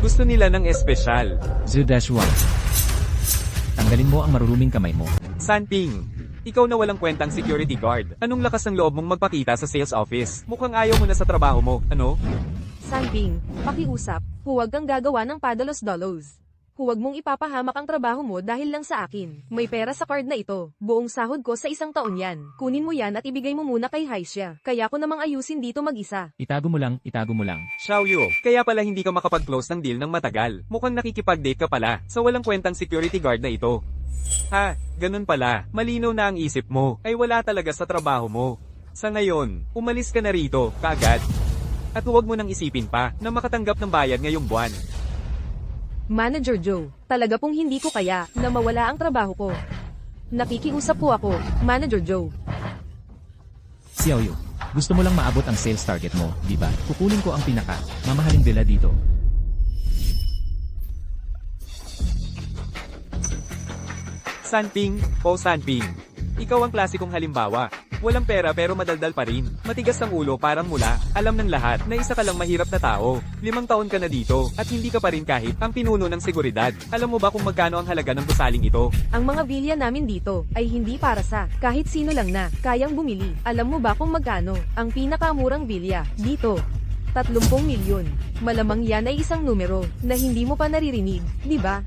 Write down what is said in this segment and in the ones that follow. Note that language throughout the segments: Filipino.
Gusto nila ng espesyal. Zu-1. Tanggalin mo ang maruruming kamay mo. Sanping, ikaw na walang kwentang security guard. Anong lakas ng loob mong magpakita sa sales office? Mukhang ayaw mo na sa trabaho mo, ano? Sanping, pakiusap, huwag kang gagawa ng padalos-dalos. Huwag mong ipapahamak ang trabaho mo dahil lang sa akin. May pera sa card na ito. Buong sahod ko sa isang taon yan. Kunin mo yan at ibigay mo muna kay Haisha. Kaya ko namang ayusin dito mag-isa. Itago mo lang, itago mo lang. Xiaoyu, kaya pala hindi ka makapag-close ng deal ng matagal. Mukhang nakikipag-date ka pala sa walang kwentang security guard na ito. Ha, ganun pala. Malinaw na ang isip mo. Ay wala talaga sa trabaho mo. Sa ngayon, umalis ka na rito, kaagad. At huwag mo nang isipin pa na makatanggap ng bayad ngayong buwan. Manager Joe, talaga pong hindi ko kaya na mawala ang trabaho ko. Nakikiusap po ako, Manager Joe. Xiaoyu, gusto mo lang maabot ang sales target mo, di ba? Kukunin ko ang mamahaling villa dito. Sanping, Sanping. Ikaw ang klasikong halimbawa. Walang pera pero madaldal pa rin. Matigas ang ulo parang mula. Alam ng lahat na isa ka lang mahirap na tao. 5 taon ka na dito at hindi ka pa rin kahit ang pinuno ng seguridad. Alam mo ba kung magkano ang halaga ng gusaling ito? Ang mga bilya namin dito ay hindi para sa kahit sino lang na kayang bumili. Alam mo ba kung magkano ang pinakamurang bilya dito? 30 milyon. Malamang yan ay isang numero na hindi mo pa naririnig, di ba?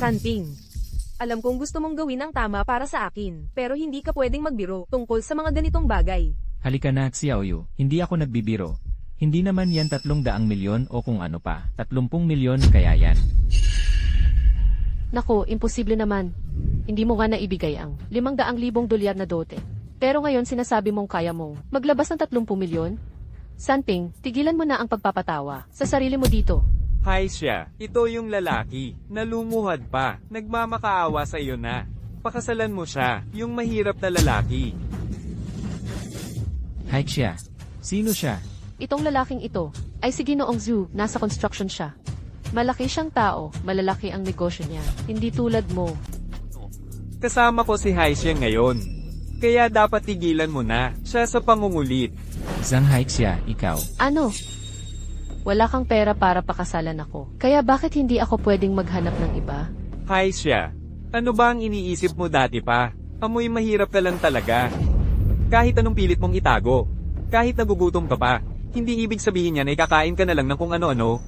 Sanping. Alam kong gusto mong gawin ang tama para sa akin, pero hindi ka pwedeng magbiro tungkol sa mga ganitong bagay. Halika na, Xiaoyu, hindi ako nagbibiro. Hindi naman yan 300 milyon o kung ano pa. 30 milyon kaya yan. Nako, imposible naman. Hindi mo nga naibigay ang 500,000 dolyar na dote. Pero ngayon sinasabi mong kaya mong maglabas ng 30 milyon? Sanping, tigilan mo na ang pagpapatawa sa sarili mo dito. Haisha, ito yung lalaki, nalumuhad pa, nagmamakaawa sa iyo na. Pakasalan mo siya, yung mahirap na lalaki. Haisha, sino siya? Itong lalaking ito ay si Ginoong Zhu, nasa construction siya. Malaki siyang tao, malalaki ang negosyo niya. Hindi tulad mo. Kasama ko si Haisha ngayon. Kaya dapat tigilan mo na, siya sa pangungulit. Zhang Haisha, ikaw. Ano? Wala kang pera para pakasalan ako. Kaya bakit hindi ako pwedeng maghanap ng iba? Haisha, ano ba ang iniisip mo dati pa? Amoy mahirap ka lang talaga. Kahit anong pilit mong itago, kahit nagugutom ka pa, hindi ibig sabihin niya na ikakain ka na lang ng kung ano-ano.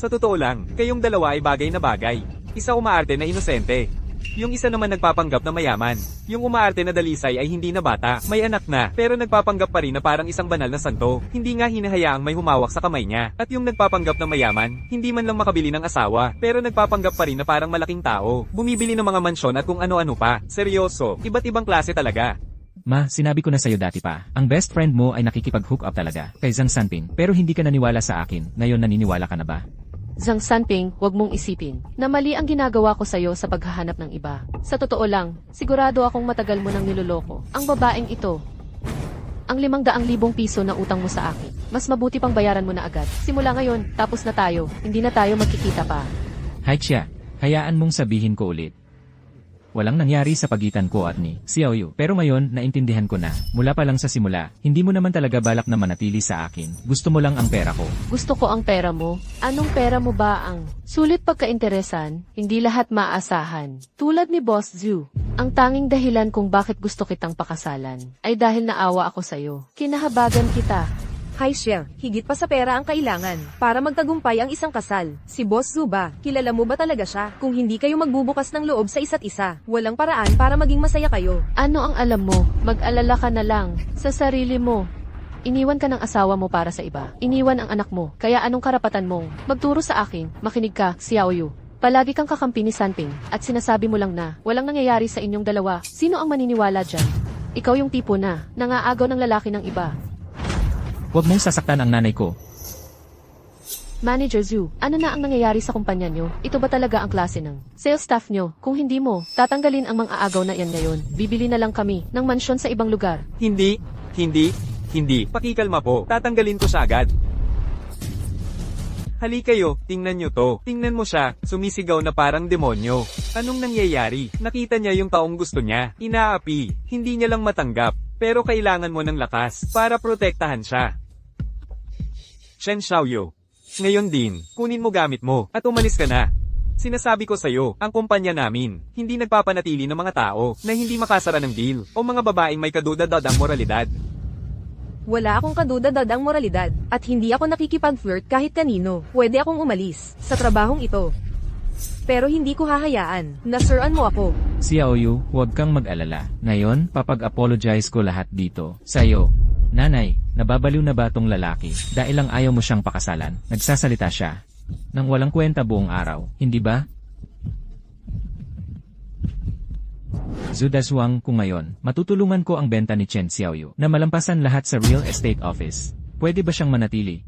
Sa totoo lang, kayong dalawa ay bagay na bagay. Isa umaarte na inosente. Yung isa naman nagpapanggap na mayaman. Yung umaarte na dalisay ay hindi na bata, may anak na, pero nagpapanggap pa rin na parang isang banal na santo. Hindi nga hinahayaang may humawak sa kamay niya. At yung nagpapanggap na mayaman, hindi man lang makabili ng asawa, pero nagpapanggap pa rin na parang malaking tao. Bumibili ng mga mansyon at kung ano-ano pa. Seryoso, iba't ibang klase talaga. Ma, sinabi ko na sa'yo dati pa. Ang best friend mo ay nakikipag-hook up talaga kay Zhang Sanping. Pero hindi ka naniwala sa akin. Ngayon naniniwala ka na ba? Zhang Sanping, huwag mong isipin na mali ang ginagawa ko sa'yo sa paghahanap ng iba. Sa totoo lang, sigurado akong matagal mo nang niloloko ang babaeng ito. Ang 500,000 piso na utang mo sa akin, mas mabuti pang bayaran mo na agad. Simula ngayon, tapos na tayo, hindi na tayo magkikita pa. Haisha, hayaan mong sabihin ko ulit. Walang nangyari sa pagitan ko at ni Xiaoyu. Pero ngayon, naintindihan ko na. Mula pa lang sa simula, hindi mo naman talaga balak na manatili sa akin. Gusto mo lang ang pera ko. Gusto ko ang pera mo. Anong pera mo ba ang sulit pagkainteresan? Hindi lahat maasahan. Tulad ni Boss Zhu. Ang tanging dahilan kung bakit gusto kitang pakasalan ay dahil naawa ako sa'yo. Kinahabagan kita. Haisha, higit pa sa pera ang kailangan para magtagumpay ang isang kasal. Si Boss Zuba, kilala mo ba talaga siya? Kung hindi kayo magbubukas ng loob sa isa't isa, walang paraan para maging masaya kayo. Ano ang alam mo? Mag-alala ka na lang sa sarili mo. Iniwan ka ng asawa mo para sa iba. Iniwan ang anak mo. Kaya anong karapatan mong magturo sa akin? Makinig ka, Xiaoyu. Palagi kang kakampi ni Sanping at sinasabi mo lang na walang nangyayari sa inyong dalawa. Sino ang maniniwala dyan? Ikaw yung tipo na nangaagaw ng lalaki ng iba. Huwag mong sasaktan ang nanay ko. Manager Zhu, ano na ang nangyayari sa kumpanya nyo? Ito ba talaga ang klase ng sales staff nyo? Kung hindi mo, tatanggalin ang mga aagaw na yan ngayon. Bibili na lang kami ng mansyon sa ibang lugar. Hindi. Pakikalma po, tatanggalin ko siya agad. Hali kayo, tingnan nyo to. Tingnan mo siya, sumisigaw na parang demonyo. Anong nangyayari? Nakita niya yung taong gusto niya. Inaapi, hindi niya lang matanggap. Pero kailangan mo ng lakas para protektahan siya. Shen Xiaoyu. Ngayon din, kunin mo gamit mo, at umalis ka na. Sinasabi ko sa'yo, ang kumpanya namin, hindi nagpapanatili ng mga tao na hindi makasara ng deal o mga babaeng may kadudad-dadang moralidad. Wala akong kadudad-dadang moralidad, at hindi ako nakikipag-flirt kahit kanino. Pwede akong umalis sa trabahong ito. Pero hindi ko hahayaan na siran mo ako. Xiaoyu, huwag kang mag-alala. Ngayon, papag-apologize ko lahat dito. Sa'yo. Nanay, nababaliw na ba tong lalaki? Dahil lang ayaw mo siyang pakasalan. Nagsasalita siya. Nang walang kwenta buong araw, hindi ba? Zudaswang ko ngayon, matutulungan ko ang benta ni Chen Xiaoyu na malampasan lahat sa real estate office. Pwede ba siyang manatili?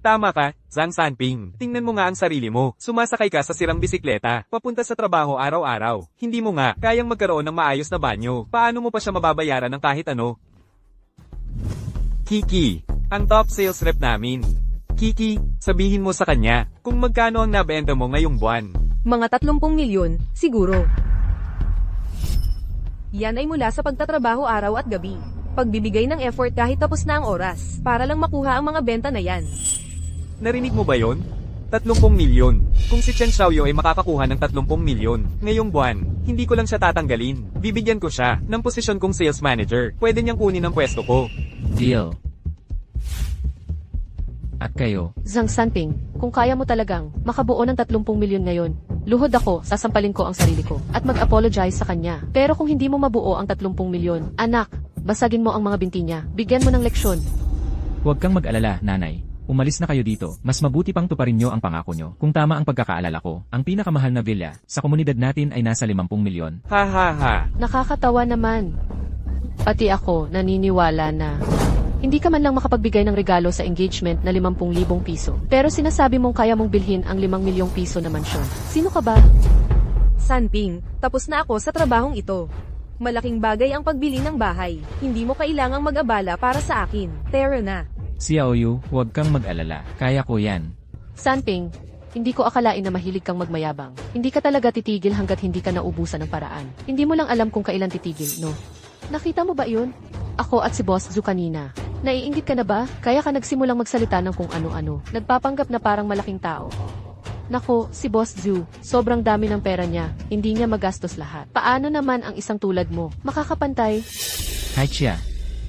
Tama ka, Zhang Sanping. Tingnan mo nga ang sarili mo. Sumasakay ka sa sirang bisikleta, papunta sa trabaho araw-araw. Hindi mo nga kayang magkaroon ng maayos na banyo. Paano mo pa siya mababayaran ng kahit ano? Kiki, ang top sales rep namin. Kiki, sabihin mo sa kanya kung magkano ang nabenta mo ngayong buwan. Mga 30 milyon, siguro. Yan ay mula sa pagtatrabaho araw at gabi. Pagbibigay ng effort kahit tapos na ang oras, para lang makuha ang mga benta na yan. Narinig mo ba yon? 30 milyon. Kung si Chen Xiaoyu ay makakakuha ng 30 milyon ngayong buwan, hindi ko lang siya tatanggalin. Bibigyan ko siya ng posisyon kong sales manager. Pwede niyang kunin ang pwesto ko. Deal. At kayo, Zhang Sanping, kung kaya mo talagang makabuo ng 30 milyon ngayon, luhod ako, sasampalin ko ang sarili ko, at mag-apologize sa kanya. Pero kung hindi mo mabuo ang 30 milyon, anak, basagin mo ang mga binti niya, bigyan mo ng leksyon. huwag kang mag-alala, nanay. Umalis na kayo dito, mas mabuti pang tuparin nyo ang pangako nyo. Kung tama ang pagkakaalala ko, ang pinakamahal na villa sa komunidad natin ay nasa 50 milyon. Ha ha ha. Nakakatawa naman. Pati ako naniniwala na hindi ka man lang makapagbigay ng regalo sa engagement na 50,000 piso. Pero sinasabi mong kaya mong bilhin ang 5 milyong piso na mansyon. Sino ka ba? Sanping, tapos na ako sa trabahong ito. Malaking bagay ang pagbili ng bahay. Hindi mo kailangang mag-abala para sa akin. Tara na. Xiaoyu, huwag kang mag-alala. Kaya ko yan. Sanping, hindi ko akalain na mahilig kang magmayabang. Hindi ka talaga titigil hanggat hindi ka naubusan ng paraan. Hindi mo lang alam kung kailan titigil, no? Nakita mo ba yun? Ako at si Boss Zhu kanina. Naiinggit ka na ba? Kaya ka nagsimulang magsalita ng kung ano-ano. Nagpapanggap na parang malaking tao. Nako, si Boss Zhu, sobrang dami ng pera niya. Hindi niya magastos lahat. Paano naman ang isang tulad mo? Makakapantay? Hi Chia.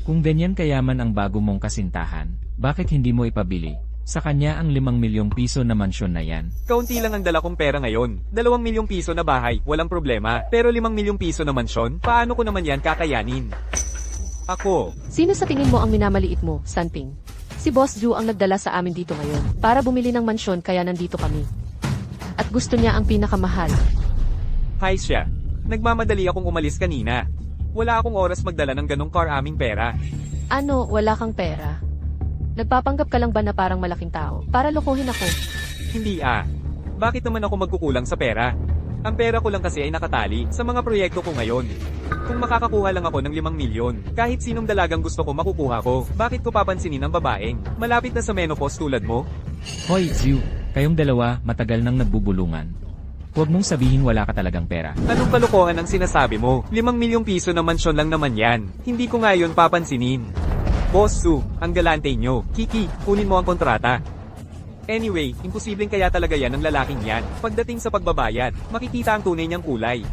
Kung ganyan kayaman ang bago mong kasintahan, bakit hindi mo ipabili sa kanya ang 5 milyong piso na mansyon na yan? Kaunti lang ang dala kong pera ngayon. 2 milyong piso na bahay, walang problema. Pero 5 milyong piso na mansyon, paano ko naman yan kakayanin? Ako. Sino sa tingin mo ang minamaliit mo, Sanping? Si Boss Zhu ang nagdala sa amin dito ngayon para bumili ng mansyon kaya nandito kami. At gusto niya ang pinakamahal. Hi siya. Nagmamadali akong umalis kanina. Wala akong oras magdala ng ganong aming pera. Ano, wala kang pera? Nagpapanggap ka lang ba na parang malaking tao? Para lokohin ako. Hindi ah. Bakit naman ako magkukulang sa pera? Ang pera ko lang kasi ay nakatali sa mga proyekto ko ngayon. Kung makakakuha lang ako ng 5 milyon, kahit sinong dalagang gusto ko makukuha ko, bakit ko papansinin ang babaeng? Malapit na sa menopause tulad mo? Hoy Zhu, kayong dalawa matagal nang nagbubulungan. Huwag mong sabihin wala ka talagang pera. Anong kalokohan ang sinasabi mo? 5 milyong piso na mansyon lang naman yan. Hindi ko nga yun papansinin. Boss Su, ang galante nyo. Kiki, kunin mo ang kontrata. Anyway, imposibleng kaya talaga yan ng lalaking yan. Pagdating sa pagbabayad, makikita ang tunay niyang kulay.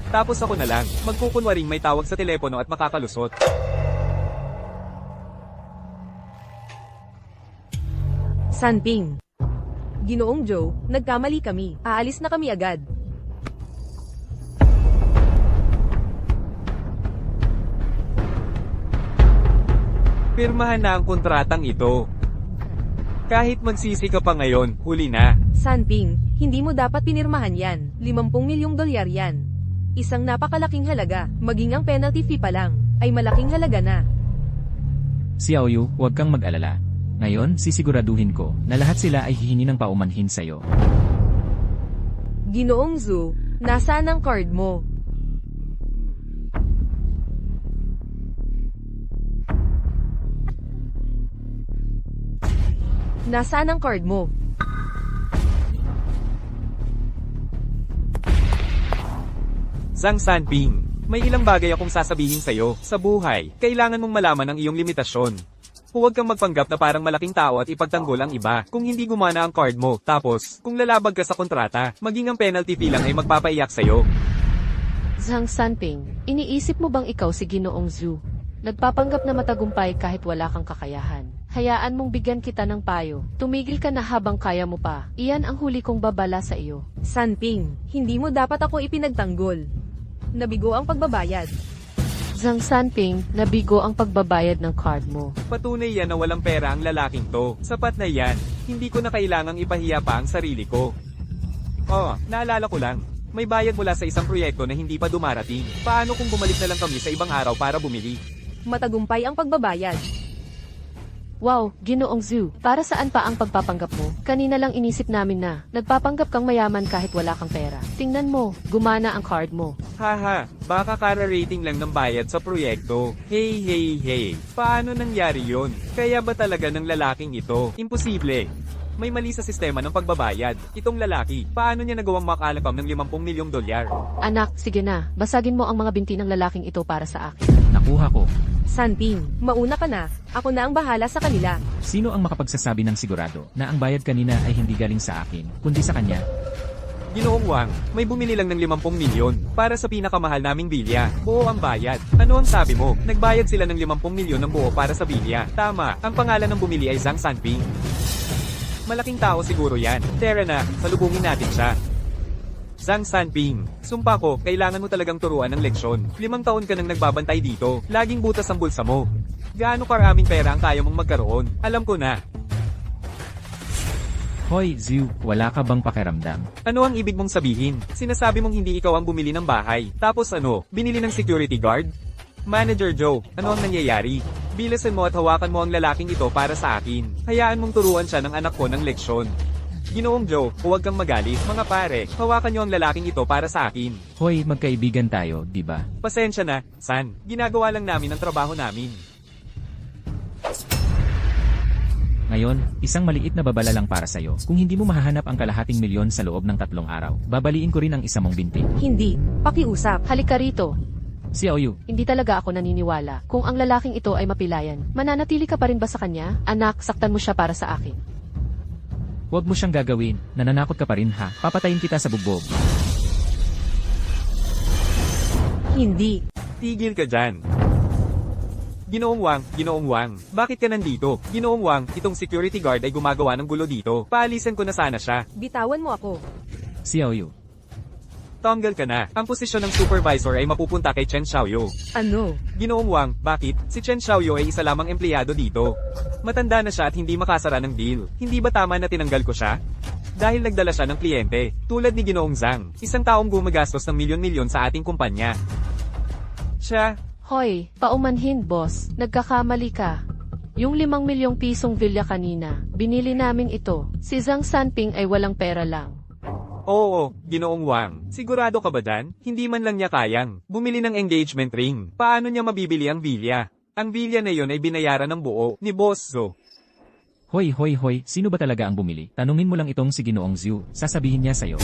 Tapos ako na lang, magkukunwaring may tawag sa telepono at makakalusot. Sanping. Ginoong Joe, nagkamali kami. Aalis na kami agad. Pirmahan na ang kontratang ito. Kahit magsisi ka pa ngayon, huli na. Sanping, hindi mo dapat pinirmahan yan. 50 milyong dolyar yan. Isang napakalaking halaga, maging ang penalty fee pa lang, ay malaking halaga na. Xiaoyu, huwag kang mag-alala. Ngayon, sisiguraduhin ko na lahat sila ay hihingi ng paumanhin sa'yo. Ginoong Zhu, nasaan ang card mo? Nasaan ang card mo? Zhang Sanping, may ilang bagay akong sasabihin sa'yo. Sa buhay, kailangan mong malaman ang iyong limitasyon. Huwag kang magpanggap na parang malaking tao at ipagtanggol ang iba kung hindi gumana ang card mo. Tapos, kung lalabag ka sa kontrata, maging ang penalty fee lang ay magpapaiyak sa'yo. Zhang Sanping, iniisip mo bang ikaw si Ginoong Zhu? Nagpapanggap na matagumpay kahit wala kang kakayahan. Hayaan mong bigyan kita ng payo. Tumigil ka na habang kaya mo pa. Iyan ang huli kong babala sa iyo. Sanping, hindi mo dapat ako ipinagtanggol. Nabigo ang pagbabayad. Zhang Sanping, nabigo ang pagbabayad ng card mo. Patunay yan na walang pera ang lalaking to. Sapat na yan. Hindi ko na kailangang ipahiya pa ang sarili ko. Oh, naalala ko lang. May bayad mula sa isang proyekto na hindi pa dumarating. Paano kung bumalik na lang kami sa ibang araw para bumili? Matagumpay ang pagbabayad. Wow, Ginoong Zhu, para saan pa ang pagpapanggap mo? Kanina lang inisip namin na, nagpapanggap kang mayaman kahit wala kang pera. Tingnan mo, gumana ang card mo. Haha, baka kara-rating lang ng bayad sa proyekto. Hey. Paano nangyari yon? Kaya ba talaga ng lalaking ito? Imposible. May mali sa sistema ng pagbabayad. Itong lalaki, paano niya nagawang makalakam ng 50 milyong dolyar? Anak, sige na, basagin mo ang mga binti ng lalaking ito para sa akin. Nakuha ko. Sanping, mauna ka na. Ako na ang bahala sa kanila. Sino ang makapagsasabi ng sigurado na ang bayad kanina ay hindi galing sa akin, kundi sa kanya? Ginoong Wang, may bumili lang ng 50 milyon para sa pinakamahal naming bilya. Buo ang bayad. Ano ang sabi mo? Nagbayad sila ng 50 milyon ng buo para sa bilya. Tama, ang pangalan ng bumili ay Zhang Sanping. Malaking tao siguro yan. Tara na, salubungin natin siya. Zhang Sanping, sumpa ko, kailangan mo talagang turuan ng leksyon. 5 taon ka nang nagbabantay dito. Laging butas ang bulsa mo. Gaano karaming pera ang kaya mong magkaroon? Alam ko na. Hoy, Zhu, wala ka bang pakiramdam? Ano ang ibig mong sabihin? Sinasabi mong hindi ikaw ang bumili ng bahay. Tapos ano, binili ng security guard? Manager Joe, ano ang nangyayari? Bilasan mo at hawakan mo ang lalaking ito para sa akin. Hayaan mong turuan siya ng anak ko ng leksyon. Ginoong Joe, huwag kang magalit. Mga pare, hawakan niyo ang lalaking ito para sa akin. Hoy, magkaibigan tayo, di ba? Pasensya na, San. Ginagawa lang namin ang trabaho namin. Ngayon, isang maliit na babala lang para sa'yo. Kung hindi mo mahahanap ang kalahating milyon sa loob ng 3 araw, babaliin ko rin ang isa mong binti. Hindi, pakiusap. Halika rito. Xiaoyu, Hindi talaga ako naniniwala. Kung ang lalaking ito ay mapilayan, mananatili ka pa rin ba sa kanya? Anak, saktan mo siya para sa akin. huwag mo siyang gagawin. Nananakot ka pa rin ha. Papatayin kita sa bugbog. Hindi. Tigil ka dyan. Ginoong Wang, bakit ka nandito? Ginoong Wang, itong security guard ay gumagawa ng gulo dito. Paalisan ko na sana siya. Bitawan mo ako. Xiaoyu, Tanggal ka na. Ang posisyon ng supervisor ay mapupunta kay Chen Xiaoyu. Ano? Ginoong Wang, bakit? Si Chen Xiaoyu ay isa lamang empleyado dito. Matanda na siya at hindi makasara ng deal. Hindi ba tama na tinanggal ko siya? Dahil nagdala siya ng kliyente, tulad ni Ginoong Zhang, isang taong gumagastos ng milyon-milyon sa ating kumpanya. Siya, Hoy, paumanhin boss, nagkakamali ka. Yung 5 milyong pisong villa kanina, binili namin ito. Si Zhang Sanping ay walang pera lang. oo, Ginoong Wang, sigurado ka ba dyan? Hindi man lang niya kayang bumili ng engagement ring. Paano niya mabibili ang villa? Ang villa na yon ay binayaran ng buo ni Boss Zo. hoy, sino ba talaga ang bumili? Tanungin mo lang itong si Ginoong Zhu, sasabihin niya sa'yo.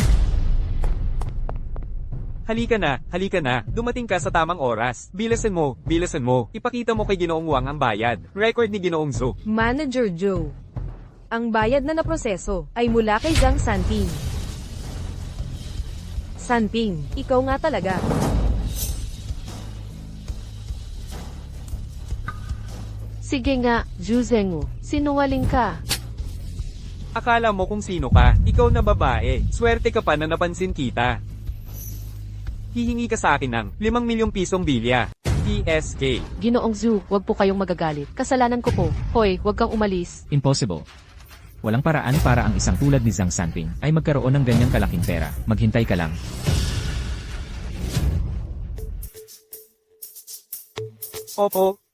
Halika na, dumating ka sa tamang oras. Bilasan mo, ipakita mo kay Ginoong Wang ang bayad. Record ni Ginoong Zo. Manager Joe. Ang bayad na naproseso ay mula kay Zhang Sanping. Sanping, ikaw nga talaga. Sige nga, Zhu Zhengu, sinungaling ka. Akala mo kung sino ka, ikaw na babae. Swerte ka pa na napansin kita. Hihingi ka sa akin ng 5 milyong pisong bilya. PSK. Ginoong Zhu, wag po kayong magagalit. Kasalanan ko po. Hoy, wag kang umalis. Impossible. Walang paraan para ang isang tulad ni Zhang Sanping ay magkaroon ng ganyang kalaking pera. Maghintay ka lang.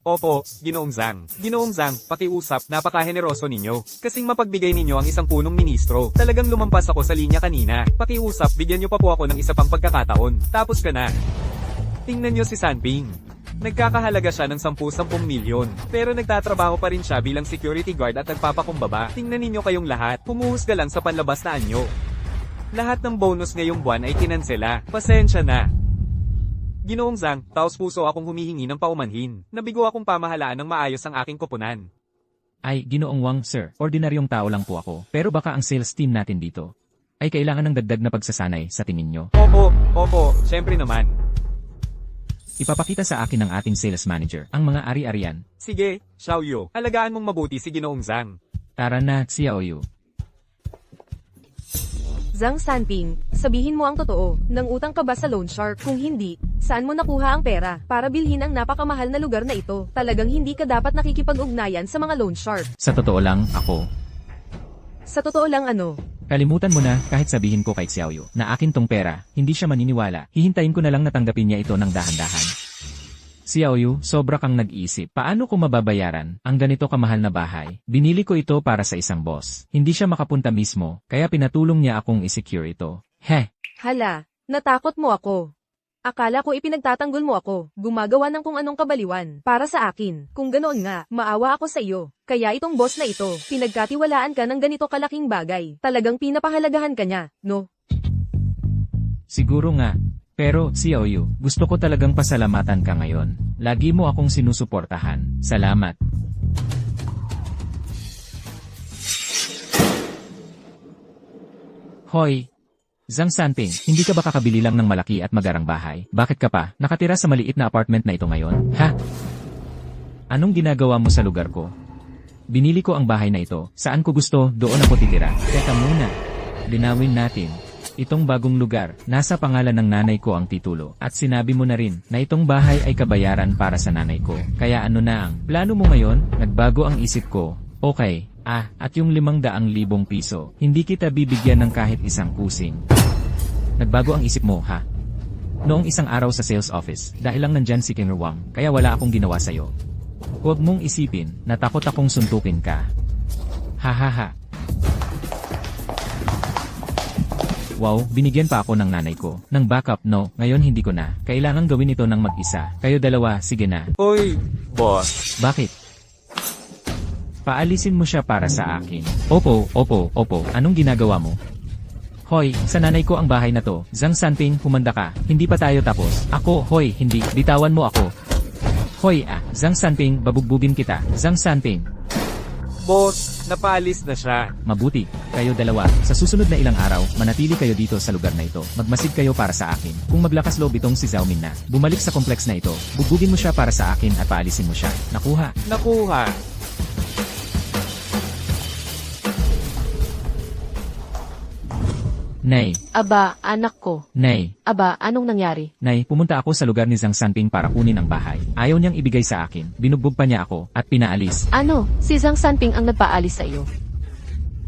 Opo, Ginoong Zhang. Ginoong Zhang, pakiusap, napaka-heneroso ninyo. Kasing mapagbigay ninyo ang isang punong ministro. Talagang lumampas ako sa linya kanina. Pakiusap, bigyan niyo pa po ako ng isa pang pagkakataon. Tapos ka na. Tingnan niyo si Sanping. Nagkakahalaga siya ng 10 milyon. Pero nagtatrabaho pa rin siya bilang security guard at nagpapakumbaba. Tingnan ninyo kayong lahat. Humuhusga lang sa panlabas na anyo. Lahat ng bonus ngayong buwan ay kinansela. Pasensya na. Ginoong Zhang, taos puso akong humihingi ng paumanhin. Nabigo akong pamahalaan ng maayos ang aking koponan. Ay, Ginoong Wang, sir. Ordinaryong tao lang po ako. Pero baka ang sales team natin dito ay kailangan ng dagdag na pagsasanay sa tingin nyo. Opo, syempre naman. Ipapakita sa akin ng ating sales manager ang mga ari-arian. Sige, Xiaoyu, alagaan mong mabuti si Ginoong Zhang. Tara na, Xiaoyu. Zhang Sanping, sabihin mo ang totoo. Nangutang ka ba sa loan shark? Kung hindi, saan mo nakuha ang pera para bilhin ang napakamahal na lugar na ito? Talagang hindi ka dapat nakikipag-ugnayan sa mga loan shark. Sa totoo lang, ako. Sa totoo lang ano? Kalimutan mo na kahit sabihin ko kay Xiaoyu na akin tong pera, hindi siya maniniwala. Hihintayin ko na lang natanggapin niya ito ng dahan-dahan. Xiaoyu, sobra kang nag-iisip. Paano ko mababayaran ang ganito kamahal na bahay? Binili ko ito para sa isang boss. Hindi siya makapunta mismo, kaya pinatulong niya akong i-secure ito. Hala, natakot mo ako. Akala ko ipinagtatanggol mo ako, gumagawa ng kung anong kabaliwan, para sa akin. Kung ganoon nga, maawa ako sa iyo. Kaya itong boss na ito, pinagkatiwalaan ka ng ganito kalaking bagay. Talagang pinapahalagahan ka niya, no? Siguro nga. Pero, Xiaoyu, gusto ko talagang pasalamatan ka ngayon. Lagi mo akong sinusuportahan. Salamat. Hoy! Zhang Sanping, hindi ka ba kakabili lang ng malaki at magarang bahay? Bakit ka pa nakatira sa maliit na apartment na ito ngayon? Ha? Anong ginagawa mo sa lugar ko? Binili ko ang bahay na ito. Saan ko gusto, doon ako titira. Teka muna. Linawin natin. Itong bagong lugar, nasa pangalan ng nanay ko ang titulo. At sinabi mo na rin na itong bahay ay kabayaran para sa nanay ko. Kaya ano na ang plano mo ngayon? Nagbago ang isip ko. Okay. At yung 500,000 piso, hindi kita bibigyan ng kahit isang kusing. Nagbago ang isip mo, ha? Noong isang araw sa sales office, dahil lang nandyan si King Wang, kaya wala akong ginawa sa'yo. Huwag mong isipin na takot akong suntukin ka. Ha. Wow, binigyan pa ako ng nanay ko. Ng backup, no, ngayon hindi ko na. Kailangan gawin ito ng mag-isa. Kayo dalawa, sige na. Uy, boss. Bakit? Paalisin mo siya para sa akin. Opo. Anong ginagawa mo? Hoy, sa nanay ko ang bahay na to. Zhang Sanping, humanda ka. Hindi pa tayo tapos. Ako, hoy, hindi. Bitawan mo ako. Hoy, Zhang Sanping, babugbugin kita. Zhang Sanping. Boss, napaalis na siya. Mabuti. Kayo dalawa, sa susunod na ilang araw, manatili kayo dito sa lugar na ito. Magmasid kayo para sa akin. Kung maglakas loob itong si Xiaomin na, bumalik sa complex na ito. Bugbugin mo siya para sa akin at paalisin mo siya. Nakuha. Nay, Aba, anak ko. Nay, Aba, anong nangyari? Nay, pumunta ako sa lugar ni Zhang Sanping para kunin ang bahay. Ayaw niyang ibigay sa akin. Binugbog pa niya ako at pinaalis. Ano, si Zhang Sanping ang nagpaalis sa iyo.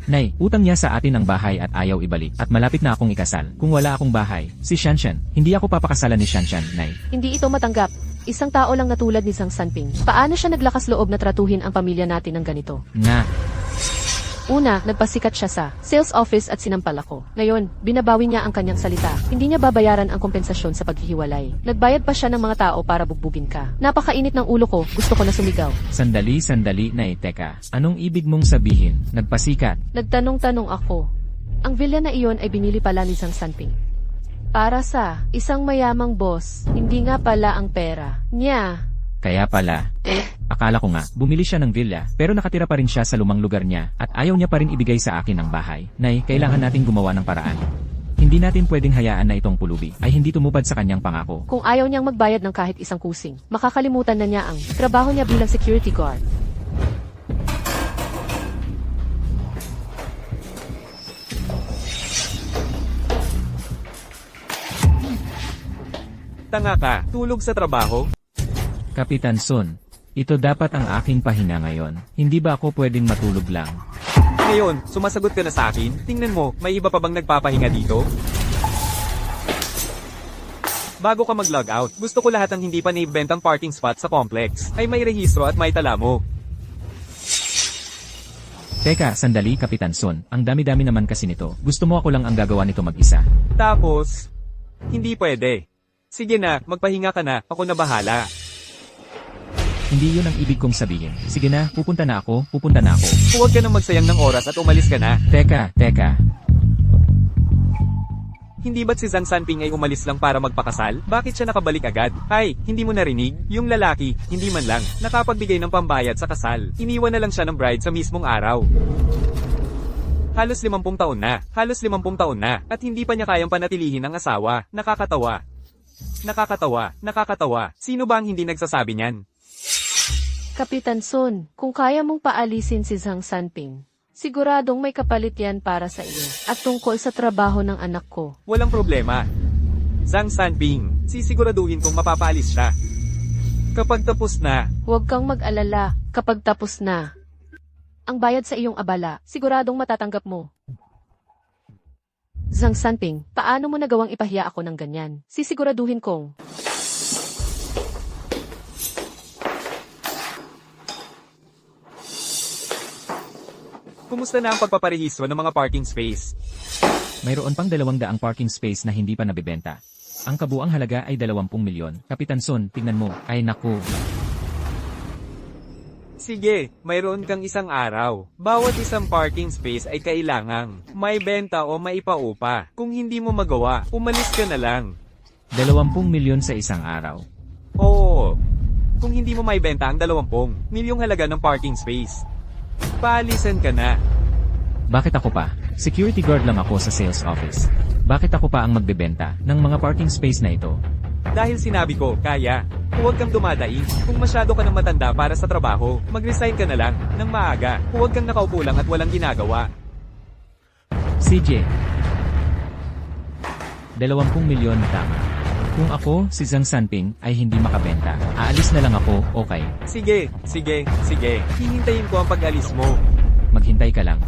Nay, utang niya sa atin ang bahay at ayaw ibalik. At malapit na akong ikasal. Kung wala akong bahay, si Shanshan. Hindi ako papakasalan ni Shanshan, Nay. Hindi ito matanggap. Isang tao lang na tulad ni Zhang Sanping. Paano siya naglakas loob na tratuhin ang pamilya natin ng ganito? Nga. Una, nagpasikat siya sa sales office at sinampal ako. Ngayon, binabawi niya ang kanyang salita. Hindi niya babayaran ang kompensasyon sa paghihiwalay. Nagbayad pa siya ng mga tao para bugbugin ka. Napakainit ng ulo ko, gusto ko na sumigaw. Sandali, Nay, teka. Anong ibig mong sabihin? Nagpasikat? Nagtanong-tanong ako. Ang villa na iyon ay binili pala ni Zhang Sanping. Para sa isang mayamang boss, hindi nga pala ang pera niya. Kaya pala. Akala ko nga, bumili siya ng villa, pero nakatira pa rin siya sa lumang lugar niya, at ayaw niya pa rin ibigay sa akin ang bahay. Nay, kailangan natin gumawa ng paraan. Hindi natin pwedeng hayaan na itong pulubi ay hindi tumupad sa kanyang pangako. Kung ayaw niyang magbayad ng kahit isang kusing, makakalimutan na niya ang trabaho niya bilang security guard. Tanga ka, tulog sa trabaho? Kapitan Sun, ito dapat ang aking pahinga ngayon. Hindi ba ako pwedeng matulog lang? Ngayon, sumasagot ka na sa akin? Tingnan mo, may iba pa bang nagpapahinga dito? Bago ka mag-log out, gusto ko lahat ng hindi pa naibentang parking spot sa complex ay may rehistro at may tala mo. Teka, sandali Kapitan Sun. Ang dami-dami naman kasi nito. Gusto mo ako lang ang gagawa nito mag-isa. Tapos, hindi pwede. Sige na, magpahinga ka na, ako na bahala. Hindi yun ang ibig kong sabihin. Sige na, pupunta na ako. Huwag ka nang magsayang ng oras at umalis ka na. Teka. Hindi ba't si Zhang Sanping ay umalis lang para magpakasal? Bakit siya nakabalik agad? Ay, hindi mo narinig? Yung lalaki, hindi man lang, nakapagbigay ng pambayad sa kasal. Iniwan na lang siya ng bride sa mismong araw. Halos 50 taon na, at hindi pa niya kayang panatilihin ang asawa. Nakakatawa. Sino ba ang hindi nagsasabi niyan? Kapitan Sun, kung kaya mong paalisin si Zhang Sanping, siguradong may kapalit yan para sa iyo. At tungkol sa trabaho ng anak ko, Walang problema. Zhang Sanping, sisiguraduhin kong mapapaalis siya. Kapag tapos na, huwag kang mag-alala kapag tapos na. Ang bayad sa iyong abala, siguradong matatanggap mo. Zhang Sanping, paano mo nagawang ipahiya ako ng ganyan? Sisiguraduhin kong kumusta na ang pagpaparehistro ng mga parking space? Mayroon pang 200 parking space na hindi pa nabibenta. Ang kabuang halaga ay 20 milyon. Kapitan Sun, tingnan mo. Ay naku. Sige, mayroon kang isang araw. Bawat isang parking space ay kailangang may benta o maipaupa. Kung hindi mo magawa, umalis ka na lang. 20 milyon sa isang araw. Oo. Kung hindi mo maibenta ang 20 milyong halaga ng parking space, paalisan ka na. Bakit ako pa? Security guard lang ako sa sales office. Bakit ako pa ang magbebenta ng mga parking space na ito? Dahil sinabi ko, kaya. Huwag kang dumadaig. Kung masyado ka ng matanda para sa trabaho, mag-resign ka na lang ng maaga. Huwag kang nakaupo lang at walang ginagawa. CJ. 20 milyon tama. Kung ako, si Zhang Sanping, ay hindi makabenta, aalis na lang ako, okay? Sige. Hihintayin ko ang pag-alis mo. Maghintay ka lang.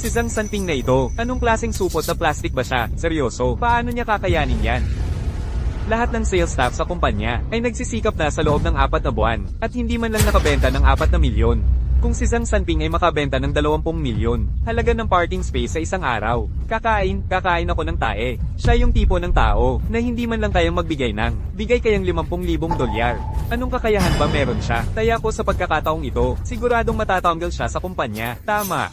Si Zhang Sanping na ito, anong klaseng supot na plastic ba siya? Seryoso, paano niya kakayanin yan? Lahat ng sales staff sa kumpanya ay nagsisikap na sa loob ng 4 na buwan at hindi man lang nakabenta ng 4 na milyon. Kung si Zhang Sanping ay makabenta ng 20 milyon, halaga ng parking space sa isang araw, kakain ako ng tae. Siya yung tipo ng tao na hindi man lang kayang magbigay ng bigay kayang 50,000 dolyar. Anong kakayahan ba meron siya? Kaya ko sa pagkakataong ito, siguradong matatanggal siya sa kumpanya. Tama.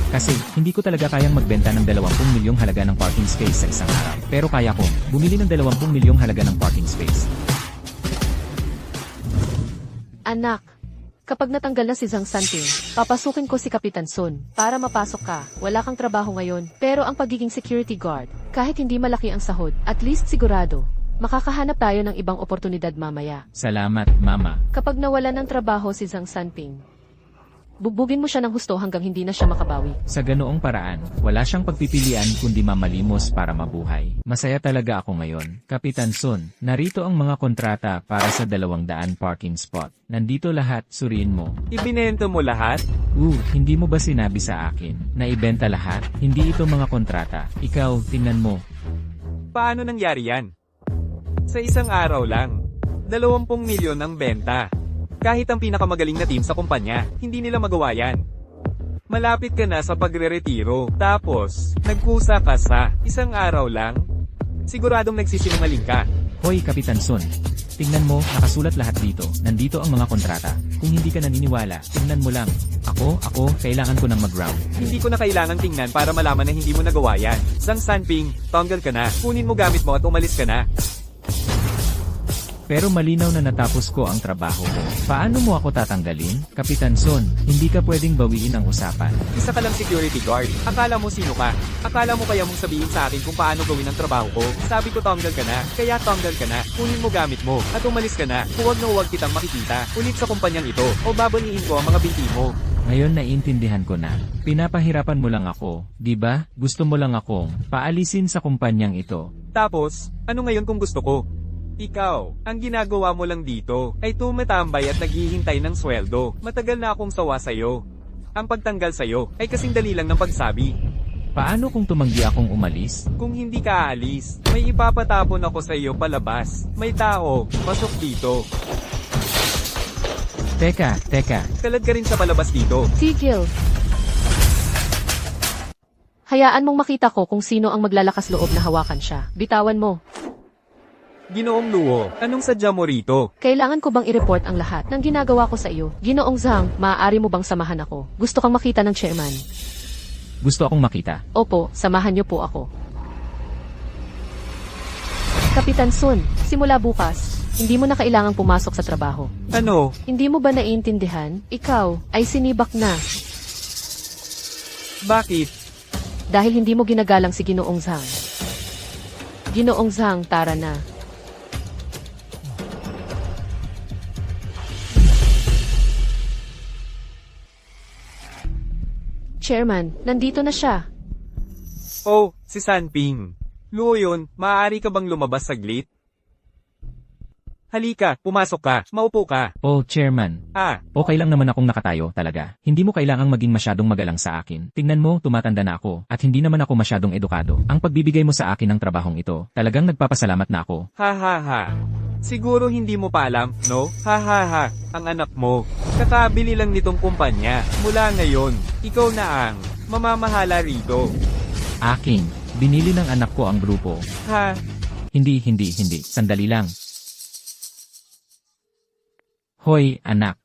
Kasi, hindi ko talaga kayang magbenta ng 20 milyong halaga ng parking space sa isang araw. Pero kaya kong bumili ng 20 milyong halaga ng parking space. anak. Kapag natanggal na si Zhang Sanping, papasukin ko si Kapitan Sun. Para mapasok ka, wala kang trabaho ngayon. Pero ang pagiging security guard, kahit hindi malaki ang sahod, at least sigurado, makakahanap tayo ng ibang oportunidad mamaya. Salamat, Mama. Kapag nawala ng trabaho si Zhang Sanping, bugbugin mo siya ng husto hanggang hindi na siya makabawi. Sa ganoong paraan, wala siyang pagpipilian kundi mamalimos para mabuhay. Masaya talaga ako ngayon. Kapitan Sun, narito ang mga kontrata para sa 200 parking spot. Nandito lahat, suriin mo. Ibinento mo lahat? Hindi mo ba sinabi sa akin na ibenta lahat? Hindi ito mga kontrata. Ikaw, tingnan mo. Paano nangyari yan? Sa isang araw lang, 20 milyon ang benta. Kahit ang pinakamagaling na team sa kumpanya, hindi nila magawa yan. Malapit ka na sa pagre-retiro, tapos, nagkusa ka sa isang araw lang? Siguradong nagsisinungaling ka. Hoy, Kapitan Sun. Tingnan mo, nakasulat lahat dito. Nandito ang mga kontrata. Kung hindi ka naniniwala, tingnan mo lang. Ako, kailangan ko ng mag-round. Hindi ko na kailangang tingnan para malaman na hindi mo nagawa yan. Zhang Sanping, tanggal ka na. Kunin mo gamit mo at umalis ka na. Pero malinaw na natapos ko ang trabaho ko. Paano mo ako tatanggalin? Kapitan Sun, hindi ka pwedeng bawiin ang usapan. Isa ka lang security guard. Akala mo sino ka? Akala mo kaya mong sabihin sa akin kung paano gawin ang trabaho ko? Sabi ko tanggal ka na, kaya tanggal ka na. Kunin mo gamit mo, at umalis ka na. Huwag na huwag kitang makikita ulit sa kumpanyang ito, o babaliin ko ang mga binti mo. Ngayon naiintindihan ko na. Pinapahirapan mo lang ako, di ba? Gusto mo lang akong paalisin sa kumpanyang ito. Tapos, ano ngayon kung gusto ko? Ikaw, ang ginagawa mo lang dito ay tumatambay at naghihintay ng sweldo. Matagal na akong sawa sa'yo. Ang pagtanggal sa'yo ay kasing dali lang ng pagsabi. Paano kung tumanggi akong umalis? Kung hindi ka aalis, may ipapatapon ako sa iyo palabas. May tao, pasok dito. Teka. Kalad ka rin sa palabas dito. Tigil! Hayaan mong makita ko kung sino ang maglalakas loob na hawakan siya. Bitawan mo. Ginoong Luo, anong sadya mo rito? Kailangan ko bang i-report ang lahat ng ginagawa ko sa iyo? Ginoong Zhang, maaari mo bang samahan ako? Gusto kang makita ng chairman. Gusto akong makita. Opo, samahan niyo po ako. Kapitan Sun, simula bukas, hindi mo na kailangang pumasok sa trabaho. Ano? Hindi mo ba naiintindihan? Ikaw ay sinibak na Bakit? dahil hindi mo ginagalang si Ginoong Zhang. Ginoong Zhang, tara na. Chairman, nandito na siya. Oh, si Sanping. Luo yun, maaari ka bang lumabas saglit? Halika, pumasok ka, maupo ka. Oh, Chairman. Okay lang naman akong nakatayo, talaga. Hindi mo kailangang maging masyadong magalang sa akin. Tingnan mo, tumatanda na ako, at hindi naman ako masyadong edukado. Ang pagbibigay mo sa akin ng trabahong ito, talagang nagpapasalamat na ako. Ha ha ha. Siguro hindi mo pa alam, no? Ha ha ha, ang anak mo. Kakabili lang nitong kumpanya. Mula ngayon, ikaw na ang mamamahala rito. Aking, binili ng anak ko ang grupo. Ha? Hindi. Sandali lang. Hoy, anak.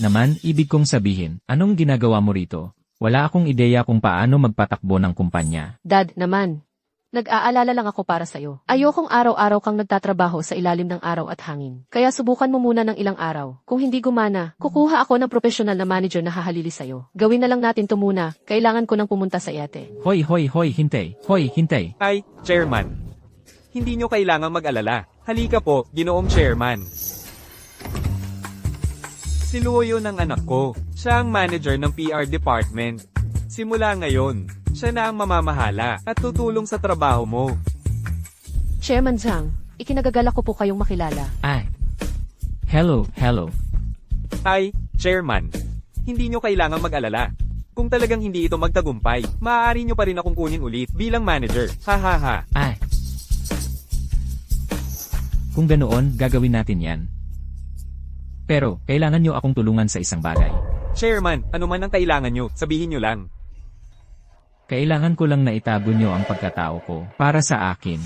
Naman, ibig kong sabihin, anong ginagawa mo rito? Wala akong ideya kung paano magpatakbo ng kumpanya. Dad, naman. Nag-aalala lang ako para sa'yo. Ayokong araw-araw kang nagtatrabaho sa ilalim ng araw at hangin. Kaya subukan mo muna ng ilang araw. Kung hindi gumana, kukuha ako ng professional na manager na hahalili sa'yo. Gawin na lang natin to muna. Kailangan ko nang pumunta sa yate. Hoy, hintay. Hoy, hintay. Ay, Chairman. Hindi nyo kailangang mag-alala. Halika po, ginoong Chairman. Si Luo yun ang anak ko. Siya ang manager ng PR department. Simula ngayon, siya na ang mamamahala at tutulong sa trabaho mo. Chairman Zhang, ikinagagalak ko po kayong makilala. Ay. Hello. Ay, Chairman. Hindi nyo kailangang mag-alala. Kung talagang hindi ito magtagumpay, maaari nyo pa rin akong kunin ulit bilang manager. Ha ha ha. Ay. Kung ganoon, gagawin natin yan. Pero, kailangan nyo akong tulungan sa isang bagay. Chairman, ano man ang kailangan nyo, sabihin nyo lang. Kailangan ko lang na itago nyo ang pagkatao ko para sa akin.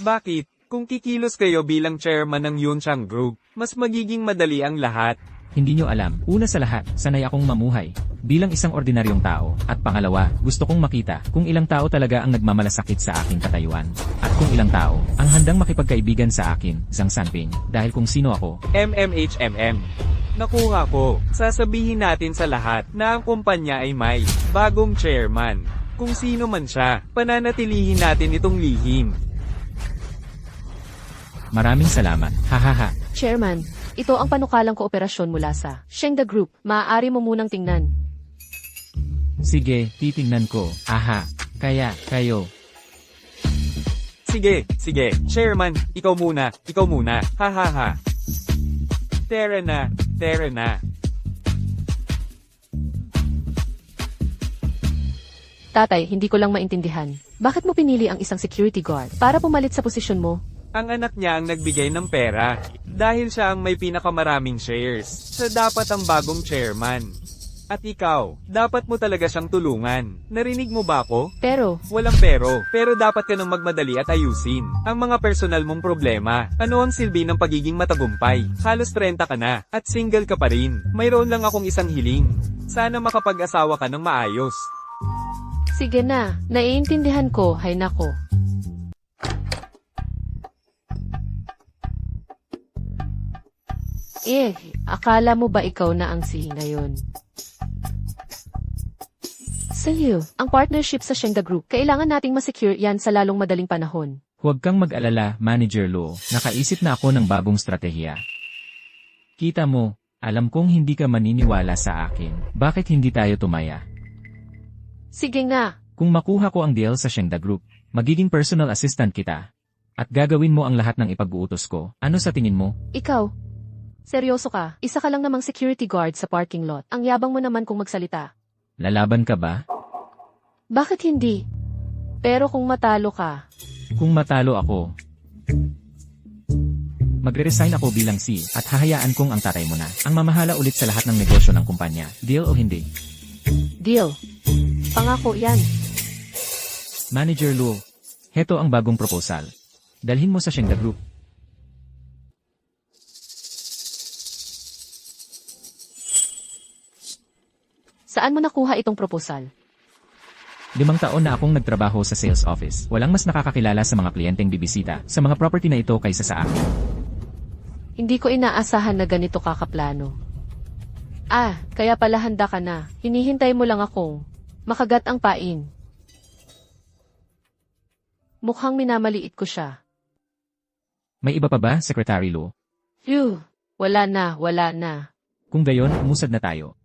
Bakit? Kung kikilos kayo bilang chairman ng Yunchang Group, mas magiging madali ang lahat. Hindi nyo alam, una sa lahat, sanay akong mamuhay bilang isang ordinaryong tao. At pangalawa, gusto kong makita kung ilang tao talaga ang nagmamalasakit sa aking katayuan. At kung ilang tao ang handang makipagkaibigan sa akin, Zhang Sanping, dahil kung sino ako. MMHMM. Nakuha ko. Sasabihin natin sa lahat na ang kumpanya ay may bagong chairman. Kung sino man siya, pananatilihin natin itong lihim. Maraming salamat. Hahaha. Chairman, ito ang panukalang kooperasyon mula sa Shengda Group. Maaari mo munang tingnan. Sige, titingnan ko. Aha. Kaya, kayo. Sige. Chairman, ikaw muna. Ha ha ha. Tara na. Tatay, hindi ko lang maintindihan. Bakit mo pinili ang isang security guard para pumalit sa posisyon mo? Ang anak niya ang nagbigay ng pera. Dahil siya ang may pinakamaraming shares. Siya dapat ang bagong chairman. At ikaw, dapat mo talaga siyang tulungan. Narinig mo ba ako? Pero, Walang pero dapat ka nang magmadali at ayusin ang mga personal mong problema. Ano ang silbi ng pagiging matagumpay? Halos 30 ka na, at single ka pa rin. Mayroon lang akong isang hiling. Sana makapag-asawa ka ng maayos. sige na. Naiintindihan ko, hay nako. Akala mo ba ikaw na ang si ngayon? Sa'yo, ang partnership sa Shengda Group, kailangan nating masecure yan sa lalong madaling panahon. Huwag kang mag-alala, Manager Luo. Nakaisip na ako ng bagong strategiya. Kita mo, alam kong hindi ka maniniwala sa akin. Bakit hindi tayo tumaya? Sige nga. Kung makuha ko ang deal sa Shengda Group, magiging personal assistant kita. At gagawin mo ang lahat ng ipag-uutos ko. Ano sa tingin mo? Ikaw. Seryoso ka, isa ka lang namang security guard sa parking lot. Ang yabang mo naman kung magsalita. Lalaban ka ba? Bakit hindi? Pero kung matalo ka, Kung matalo ako, magre-resign ako bilang C at hahayaan kong ang tatay mo na ang mamahala ulit sa lahat ng negosyo ng kumpanya. Deal o hindi? deal. Pangako yan. Manager Luo, heto ang bagong proposal. Dalhin mo sa Shengda Group. Saan mo nakuha itong proposal? 5 taon na akong nagtrabaho sa sales office. Walang mas nakakakilala sa mga kliyenteng bibisita sa mga property na ito kaysa sa akin. Hindi ko inaasahan na ganito kakaplano. Kaya pala handa ka na. Hinihintay mo lang akong makagat ang pain. Mukhang minamaliit ko siya. May iba pa ba, Secretary Lu? Phew, wala na. Kung gayon, umusad na tayo.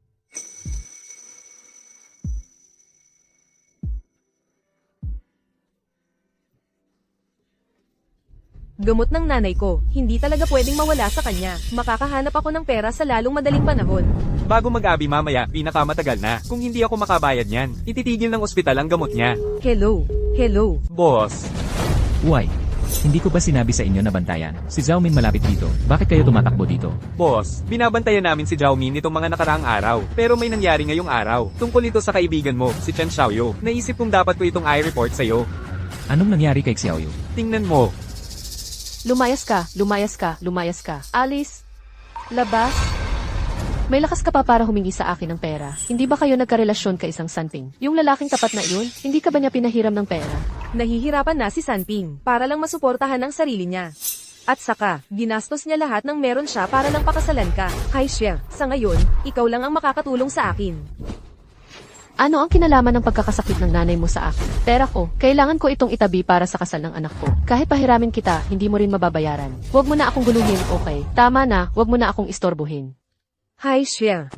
Gamot ng nanay ko, hindi talaga pwedeng mawala sa kanya. Makakahanap ako ng pera sa lalong madaling panahon. Bago mag-abi mamaya, pinakamatagal na. Kung hindi ako makabayad niyan, ititigil ng ospital ang gamot niya. Hello. Boss, Uy, hindi ko ba sinabi sa inyo na bantayan? Si Zhao Min malapit dito. Bakit kayo tumatakbo dito? boss, binabantayan namin si Zhao Min nitong mga nakaraang araw. Pero may nangyari ngayong araw. Tungkol ito sa kaibigan mo, si Chen Xiaoyu. Naisip kong dapat ko itong i-report sa'yo. Anong nangyari kay Xiaoyu? Tingnan mo. Lumayas ka. Alice, labas. May lakas ka pa para humingi sa akin ng pera. Hindi ba kayo nagkarelasyon ka isang santing? Yung lalaking tapat na iyon, hindi ka ba niya pinahiram ng pera? Nahihirapan na si Sanping para lang masuportahan ang sarili niya. At saka, ginastos niya lahat ng meron siya para lang pakasalan ka. Hi Xia, sa ngayon, ikaw lang ang makakatulong sa akin. Ano ang kinalaman ng pagkakasakit ng nanay mo sa akin? Pera ko, kailangan ko itong itabi para sa kasal ng anak ko. Kahit pahiramin kita, hindi mo rin mababayaran. Huwag mo na akong guluhin, okay? Tama na, huwag mo na akong istorbohin. Hi Xia.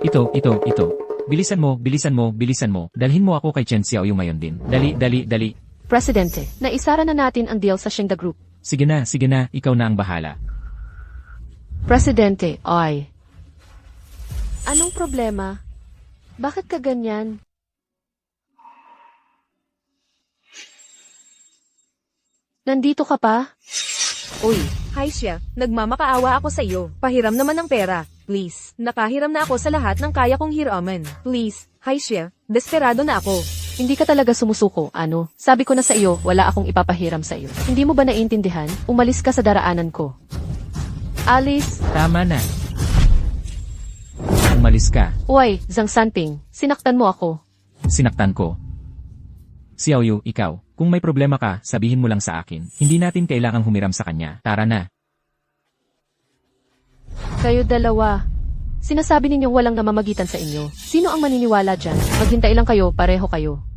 Ito. Bilisan mo. Dalhin mo ako kay Chen Xiaoyu ngayon din. Dali. Presidente, naisara na natin ang deal sa Shengda Group. Sige na, ikaw na ang bahala. Presidente, anong problema? Bakit ka ganyan? Nandito ka pa? Uy, hi Xia, nagmamakaawa ako sa iyo. Pahiram naman ng pera, please. Nakahiram na ako sa lahat ng kaya kong hiraman. Please, hi Xia, desperado na ako. Hindi ka talaga sumusuko, ano? Sabi ko na sa iyo, wala akong ipapahiram sa iyo. Hindi mo ba naiintindihan? Umalis ka sa daraanan ko. Alice, Tama na. Umalis ka. uy, Zhang Sanping, sinaktan mo ako. Sinaktan ko. Xiaoyu, ikaw. Kung may problema ka, sabihin mo lang sa akin. Hindi natin kailangang humiram sa kanya. Tara na. Kayo dalawa. Sinasabi ninyong walang namamagitan sa inyo. Sino ang maniniwala dyan? Maghintay lang kayo, pareho kayo.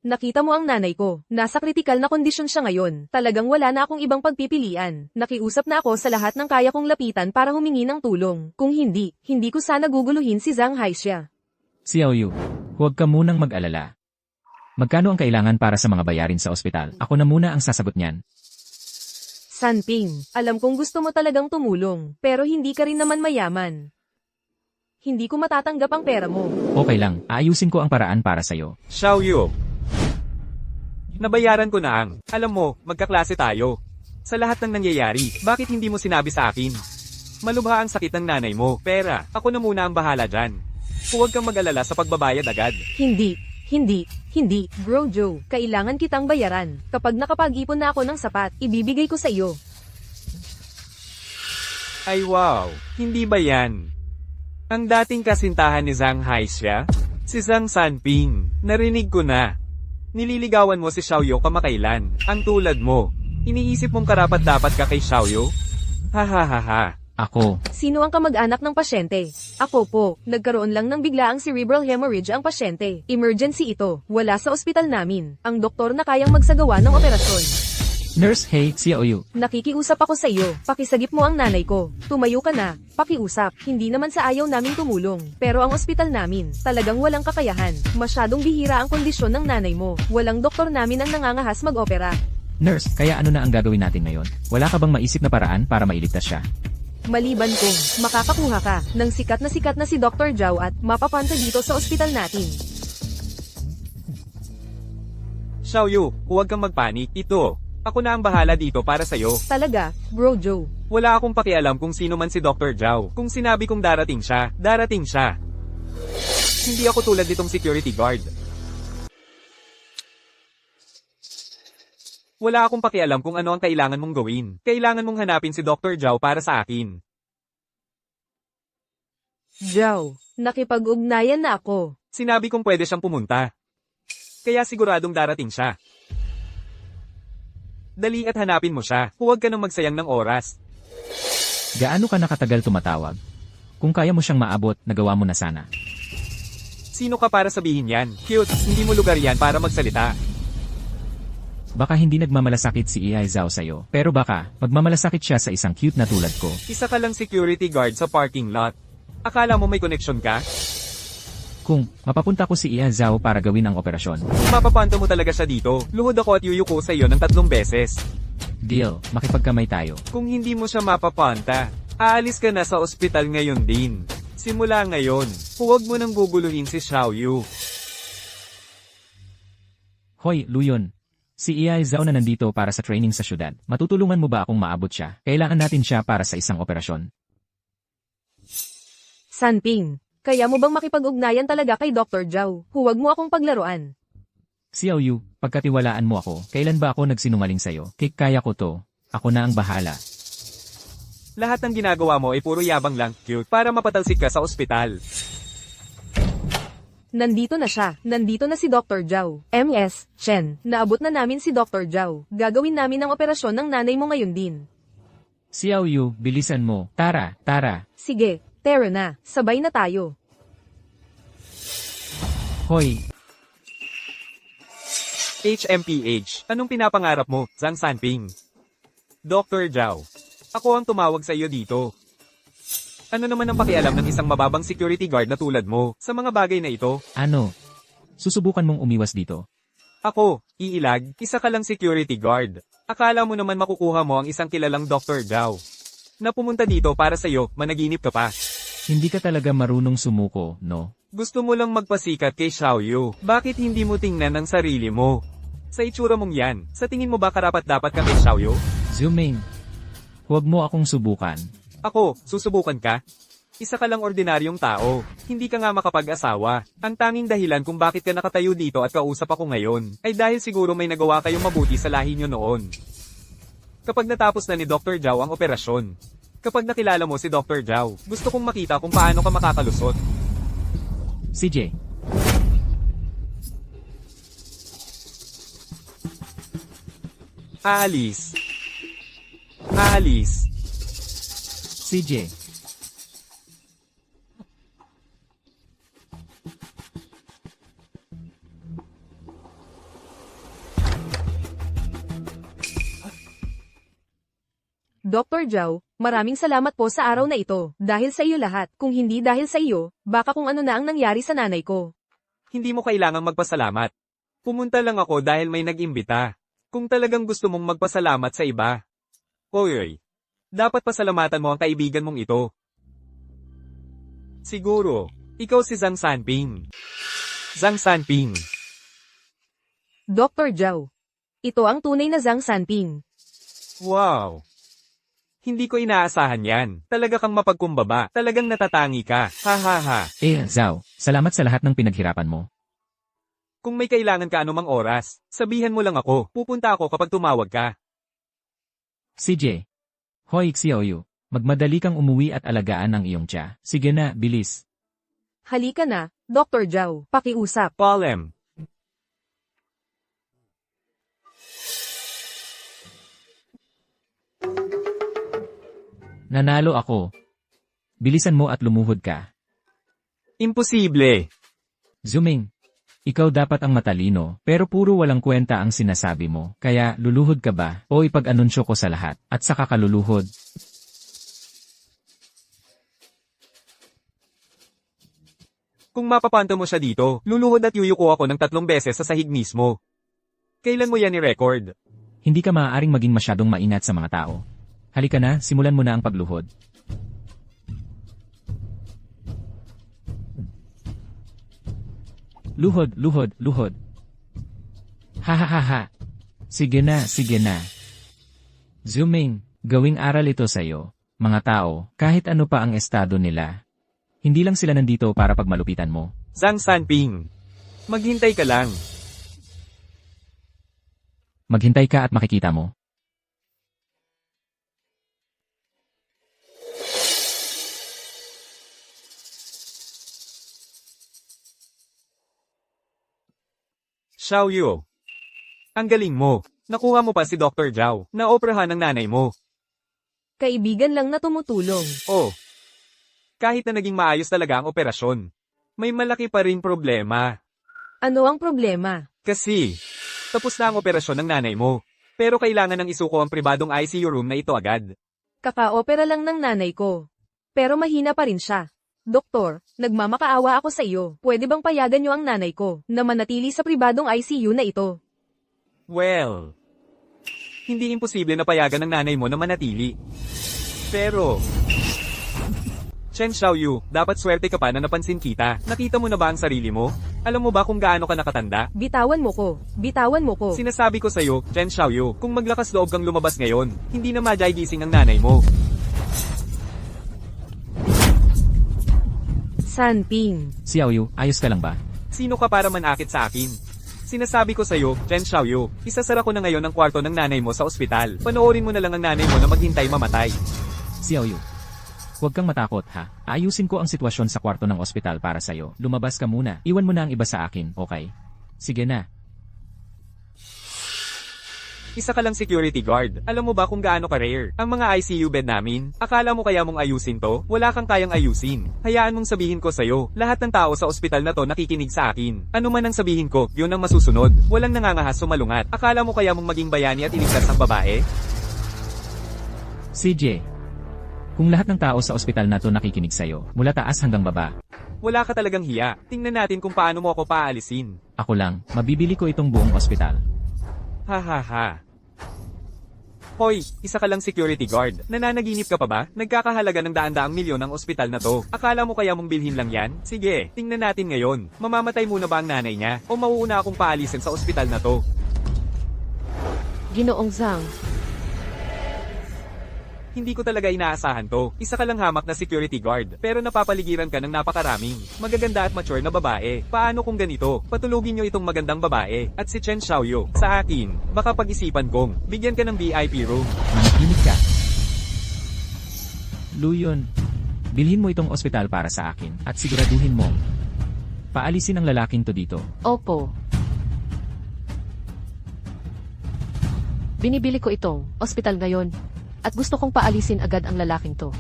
Nakita mo ang nanay ko. Nasa kritikal na kondisyon siya ngayon. Talagang wala na akong ibang pagpipilian. Nakiusap na ako sa lahat ng kaya kong lapitan para humingi ng tulong. Kung hindi ko sana guguluhin si Zhang Haixia. Xiaoyu, huwag ka munang mag-alala. Magkano ang kailangan para sa mga bayarin sa ospital? Ako na muna ang sasagot niyan. Sanping, alam kong gusto mo talagang tumulong, pero hindi ka rin naman mayaman. Hindi ko matatanggap ang pera mo. Okay lang, aayusin ko ang paraan para sa'yo. Xiaoyu. Nabayaran ko na ang. Alam mo, magkaklase tayo. Sa lahat ng nangyayari, bakit hindi mo sinabi sa akin? Malubha ang sakit ng nanay mo. Pera, ako na muna ang bahala dyan. Huwag kang mag-alala sa pagbabayad agad. Hindi. Bro Joe, kailangan kitang bayaran. Kapag nakapag-ipon na ako ng sapat, ibibigay ko sa iyo. Ay wow, hindi ba yan? Ang dating kasintahan ni Zhang Haixia? Si Zhang Sanping. Narinig ko na. Nililigawan mo si Xiaoyu kamakailan. Ang tulad mo. Iniisip mong karapat-dapat ka kay Xiaoyu? Hahaha. Ako. Sino ang kamag-anak ng pasyente? Ako po. Nagkaroon lang ng biglaang cerebral hemorrhage ang pasyente. Emergency ito. Wala sa ospital namin. Ang doktor na kayang magsagawa ng operasyon. Nurse, hey, Xiaoyu. Nakikiusap ako sa iyo. Pakisagip mo ang nanay ko. Tumayo ka na. Pakiusap. Hindi naman sa ayaw naming tumulong. Pero ang ospital namin, talagang walang kakayahan. Masyadong bihira ang kondisyon ng nanay mo. Walang doktor namin ang nangangahas mag-opera. Nurse, kaya ano na ang gagawin natin ngayon? Wala ka bang maisip na paraan para mailigtas siya? Maliban kung makakakuha ka ng sikat na si Dr. Zhao at mapapanta dito sa ospital natin. Xiaoyu, huwag kang magpanik. Ito. Ako na ang bahala dito para sa'yo. Talaga, Bro Joe. Wala akong pakialam kung sino man si Dr. Zhao. Kung sinabi kong darating siya, darating siya. Hindi ako tulad nitong security guard. Wala akong pakialam kung ano ang kailangan mong gawin. Kailangan mong hanapin si Dr. Zhao para sa akin. Zhao, nakipag-ugnayan na ako. Sinabi kong pwede siyang pumunta. Kaya siguradong darating siya. Dali at hanapin mo siya. Huwag ka nang magsayang ng oras. Gaano ka nakatagal tumatawag? Kung kaya mo siyang maabot, nagawa mo na sana. Sino ka para sabihin yan? Cute, hindi mo lugar yan para magsalita. Baka hindi nagmamalasakit si Iai Zhao sa'yo, pero baka, magmamalasakit siya sa isang cute na tulad ko. Isa ka lang security guard sa parking lot. Akala mo may connection ka? Kung, mapapunta ko si Iai Zhao para gawin ang operasyon. Mapapanta mo talaga siya dito. Luhod ako at yuyuko sa iyo ng 3 beses. Deal, makipagkamay tayo. Kung hindi mo siya mapapanta, aalis ka na sa ospital ngayon din. Simula ngayon, huwag mo nang guguluhin si Xiaoyu. Hoy, Luyon. Si Iai Zhao na nandito para sa training sa syudad. Matutulungan mo ba akong maabot siya? Kailangan natin siya para sa isang operasyon. Sanping, kaya mo bang makipag-ugnayan talaga kay Dr. Zhao? Huwag mo akong paglaruan. Xiaoyu, pagkatiwalaan mo ako, kailan ba ako nagsinungaling sa'yo? Kaya ko to. Ako na ang bahala. Lahat ng ginagawa mo ay puro yabang lang, cute, para mapatalsik ka sa ospital. Nandito na siya. Nandito na si Dr. Zhao. MS, Shen, naabot na namin si Dr. Zhao. Gagawin namin ang operasyon ng nanay mo ngayon din. Xiaoyu, bilisan mo. Tara, tara. Sige, tara na. Sabay na tayo. Hoy, HMPH, anong pinapangarap mo, Zhang Sanping? Dr. Zhao, ako ang tumawag sa iyo dito. Ano naman ang pakialam ng isang mababang security guard na tulad mo sa mga bagay na ito? ano? Susubukan mong umiwas dito. Ako, iilag, isa ka lang security guard. Akala mo naman makukuha mo ang isang kilalang Dr. Zhao. Na pumunta dito para sa iyo, managinip ka pa. Hindi ka talaga marunong sumuko, no? Gusto mo lang magpasikat kay Xiaoyu. Bakit hindi mo tingnan ang sarili mo? Sa itsura mong yan, sa tingin mo ba karapat-dapat ka kay Xiaoyu? Zuming, huwag mo akong subukan. Ako, susubukan ka? Isa ka lang ordinaryong tao. Hindi ka nga makapag-asawa. Ang tanging dahilan kung bakit ka nakatayo dito at kausap ako ngayon, ay dahil siguro may nagawa kayong mabuti sa lahi nyo noon. Kapag natapos na ni Dr. Zhao ang operasyon, kapag nakilala mo si Dr. Zhao, gusto kong makita kung paano ka makakalusot. CJ, Aalis. Aalis. CJ. Dr. Zhao, maraming salamat po sa araw na ito. Dahil sa iyo lahat. Kung hindi dahil sa iyo, baka kung ano na ang nangyari sa nanay ko. Hindi mo kailangang magpasalamat. Pumunta lang ako dahil may nag-imbita. Kung talagang gusto mong magpasalamat sa iba. Oy, dapat pasalamatan mo ang kaibigan mong ito. Siguro, ikaw si Zhang Sanping. Zhang Sanping. Dr. Zhao. Ito ang tunay na Zhang Sanping. Wow. Hindi ko inaasahan yan. Talaga kang mapagkumbaba. Talagang natatangi ka. Ha ha ha. Zhao, salamat sa lahat ng pinaghirapan mo. Kung may kailangan ka anumang oras, sabihan mo lang ako. Pupunta ako kapag tumawag ka. CJ. Hoy, Xiaoyu. Magmadali kang umuwi at alagaan ang iyong tiya. Sige na, bilis. Halika na, Dr. Zhao. Pakiusap. Palem. Nanalo ako. Bilisan mo at lumuhod ka. Imposible. Zuming. Ikaw dapat ang matalino, pero puro walang kwenta ang sinasabi mo. Kaya, luluhod ka ba? O ipag-anunsyo ko sa lahat, at saka kaluluhod. Kung mapapanta mo siya dito, luluhod at yuyuko ako ng 3 beses sa sahig mismo. Kailan mo yan i-record? Hindi ka maaaring maging masyadong maingat sa mga tao. Halika na, simulan mo na ang pagluhod. Luhod, luhod, luhod. Ha ha ha ha. Sige na, sige na. Zuming, gawing aral ito sa'yo. Mga tao, kahit ano pa ang estado nila. Hindi lang sila nandito para pagmalupitan mo. Zhang Sanping. Maghintay ka lang. Maghintay ka at makikita mo. Xiaoyu. Ang galing mo. Nakuha mo pa si Dr. Zhao, na operahan ng nanay mo. Kaibigan lang na tumutulong. Oh. Kahit na naging maayos talaga ang operasyon, may malaki pa rin problema. Ano ang problema? Kasi, tapos na ang operasyon ng nanay mo. Pero kailangan ng isuko ang pribadong ICU room na ito agad. Kaka-opera lang ng nanay ko. Pero mahina pa rin siya. Doktor, nagmamakaawa ako sa iyo. Pwede bang payagan niyo ang nanay ko na manatili sa pribadong ICU na ito? Well, hindi imposible na payagan ng nanay mo na manatili. Pero, Chen Xiaoyu, dapat swerte ka pa na napansin kita. Nakita mo na ba ang sarili mo? Alam mo ba kung gaano ka nakatanda? Bitawan mo ko. Bitawan mo ko. Sinasabi ko sa'yo, Chen Xiaoyu, kung maglakas loob kang lumabas ngayon, hindi na madyay gising ang nanay mo. Sanping. Xiaoyu, ayos ka lang ba? Sino ka para manakit sa akin? Sinasabi ko sa'yo, Chen Xiaoyu, isasara ko na ngayon ang kwarto ng nanay mo sa ospital. Panoorin mo na lang ang nanay mo na maghintay mamatay. Xiaoyu, huwag kang matakot ha. Ayusin ko ang sitwasyon sa kwarto ng ospital para sa'yo. Lumabas ka muna. Iwan mo na ang iba sa akin, okay? Sige na. Isa ka lang security guard. Alam mo ba kung gaano ka-rare ang mga ICU bed namin? Akala mo kaya mong ayusin to? Wala kang kayang ayusin. Hayaan mong sabihin ko sa'yo, lahat ng tao sa ospital na to nakikinig sa akin. Ano man ang sabihin ko, yun ang masusunod. Walang nangangahas sumalungat. Akala mo kaya mong maging bayani at iligtas ang babae? CJ, kung lahat ng tao sa ospital na to nakikinig sa'yo, mula taas hanggang baba, Wala ka talagang hiya. Tingnan natin kung paano mo ako paalisin. ako lang, mabibili ko itong buong ospital. Ha ha ha. Hoy, isa ka lang security guard. Nananaginip ka pa ba? Nagkakahalaga ng daan-daang milyon ang ospital na to. Akala mo kaya mong bilhin lang yan? Sige, tingnan natin ngayon. Mamamatay muna ba ang nanay niya? O mauuna akong paalisin sa ospital na to? Ginoong Zhang, Hindi ko talaga inaasahan to. Isa ka lang hamak na security guard. Pero napapaligiran ka ng napakaraming magaganda at mature na babae. Paano kung ganito? Patulugin nyo itong magandang babae. At si Chen Xiaoyu, sa akin, baka pag-isipan kong bigyan ka ng VIP room. Manahimik ka. Luyon, bilhin mo itong ospital para sa akin at siguraduhin mo. Paalisin ang lalaking to dito. opo. Binibili ko itong ospital ngayon. At gusto kong paalisin agad ang lalaking to.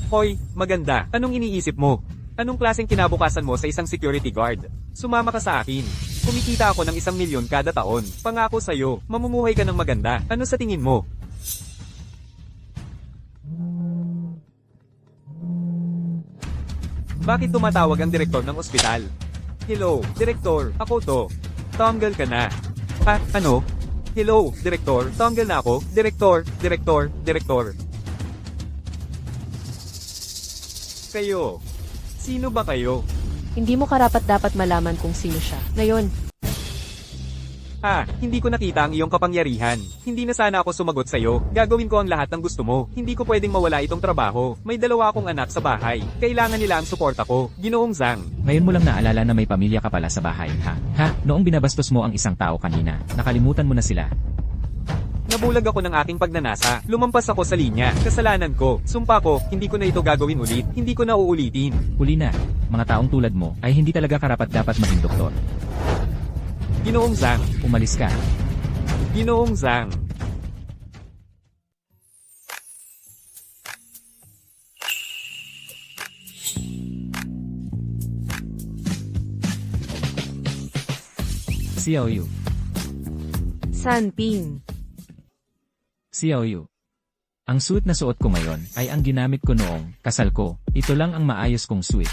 Hoy, maganda. Anong iniisip mo? Anong klaseng kinabukasan mo sa isang security guard? Sumama ka sa akin. Kumikita ako ng 1 milyon kada taon. Pangako sa'yo, mamumuhay ka ng maganda. Ano sa tingin mo? Bakit tumatawag ang direktor ng ospital? Hello, direktor, ako to. Tanggal ka na. Ha, ano? Hello, direktor, tanggal na ako. Direktor. Kayo. Sino ba kayo? Hindi mo karapat-dapat malaman kung sino siya. Ngayon, Hindi ko nakita ang iyong kapangyarihan. Hindi na sana ako sumagot sa'yo. Gagawin ko ang lahat ng gusto mo. Hindi ko pwedeng mawala itong trabaho. May 2 akong anak sa bahay. Kailangan nila ang suporta ko. Ginoong Zhang. Ngayon mo lang naalala na may pamilya ka pala sa bahay, ha? Ha? Noong binabastos mo ang isang tao kanina, nakalimutan mo na sila. Nabulag ako ng aking pagnanasa. Lumampas ako sa linya. Kasalanan ko. Sumpa ko, hindi ko na ito gagawin ulit. Hindi ko na uulitin. Huli na, mga taong tulad mo ay hindi talaga karapat-dapat maging doktor. Ginoong Zhang. Umalis ka. Ginoong Zhang. Xiaoyu. Sanping. Xiaoyu. Ang suit na suot ko ngayon ay ang ginamit ko noong kasal ko. Ito lang ang maayos kong suit.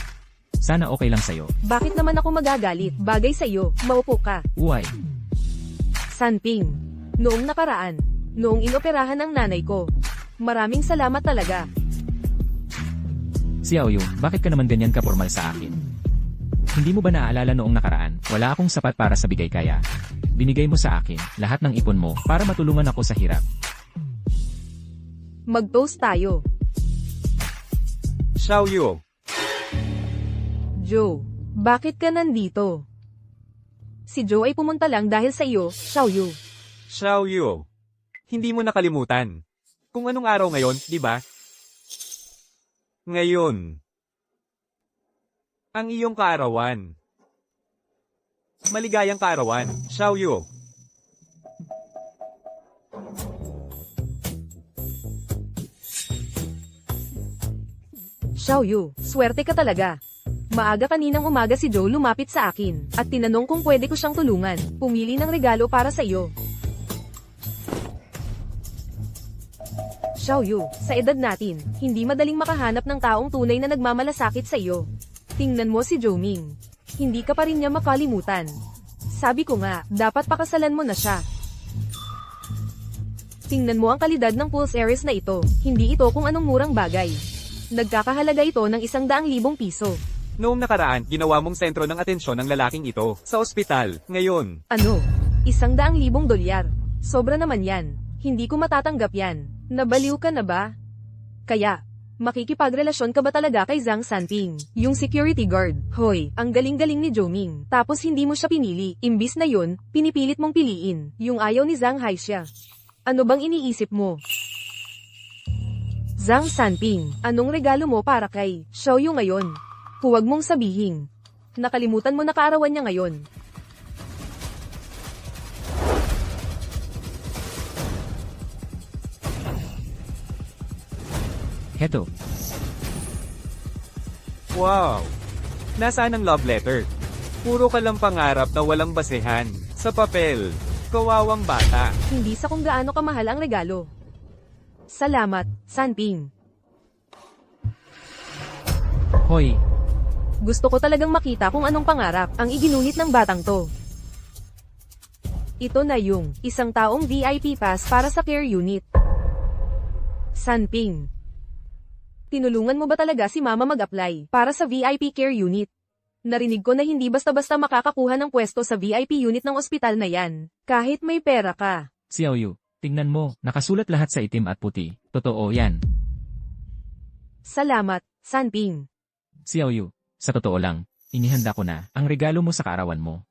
Sana okay lang sa'yo. Bakit naman ako magagalit? Bagay sa iyo. Maupo ka. Uway. Sanping. Noong nakaraan. Noong inoperahan ng nanay ko. Maraming salamat talaga. Xiaoyu, bakit ka naman ganyan kapormal sa akin? Hindi mo ba naaalala noong nakaraan? Wala akong sapat para sa bigay kaya. Binigay mo sa akin lahat ng ipon mo para matulungan ako sa hirap. Mag-toast tayo. Xiaoyu. Joe, bakit ka nandito? Si Joe ay pumunta lang dahil sa iyo, Xiaoyu. Xiaoyu. Hindi mo nakalimutan. Kung anong araw ngayon, di ba? Ngayon. Ang iyong kaarawan. Maligayang kaarawan, Xiaoyu. Xiaoyu, swerte ka talaga. Maaga kaninang umaga si Joe lumapit sa akin, at tinanong kung pwede ko siyang tulungan, pumili ng regalo para sa iyo. Xiaoyu, sa edad natin, hindi madaling makahanap ng taong tunay na nagmamalasakit sa iyo. Tingnan mo si Joe Ming. Hindi ka pa rin niya makalimutan. Sabi ko nga, dapat pakasalan mo na siya. Tingnan mo ang kalidad ng Pulse Ares na ito, hindi ito kung anong murang bagay. Nagkakahalaga ito ng 100,000 piso. Noong nakaraan, ginawa mong sentro ng atensyon ng lalaking ito, sa ospital, ngayon. Ano? 100,000 dolyar. Sobra naman yan. Hindi ko matatanggap yan. Nabaliw ka na ba? Kaya, makikipagrelasyon ka ba talaga kay Zhang Sanping, yung security guard? Hoy, ang galing-galing ni Joe Ming. Tapos hindi mo siya pinili. Imbis na yun, pinipilit mong piliin. Yung ayaw ni Zhang Haixia. Ano bang iniisip mo? Zhang Sanping, anong regalo mo para kay Xiaoyu ngayon? Huwag mong sabihin. Nakalimutan mo na kaarawan niya ngayon. Heto. Wow! Nasaan ang love letter? Puro ka lang pangarap na walang basehan. Sa papel. Kawawang bata. Hindi sa kung gaano kamahal ang regalo. Salamat, Sanping. Hoy, Gusto ko talagang makita kung anong pangarap ang iginuhit ng batang to. Ito na yung isang taong VIP pass para sa care unit. Sanping. Tinulungan mo ba talaga si Mama mag-apply para sa VIP care unit? Narinig ko na hindi basta-basta makakakuha ng pwesto sa VIP unit ng ospital na yan, kahit may pera ka. Xiaoyu, tingnan mo, nakasulat lahat sa itim at puti. Totoo yan. Salamat, Sanping. Xiaoyu, sa totoo lang, inihanda ko na ang regalo mo sa kaarawan mo.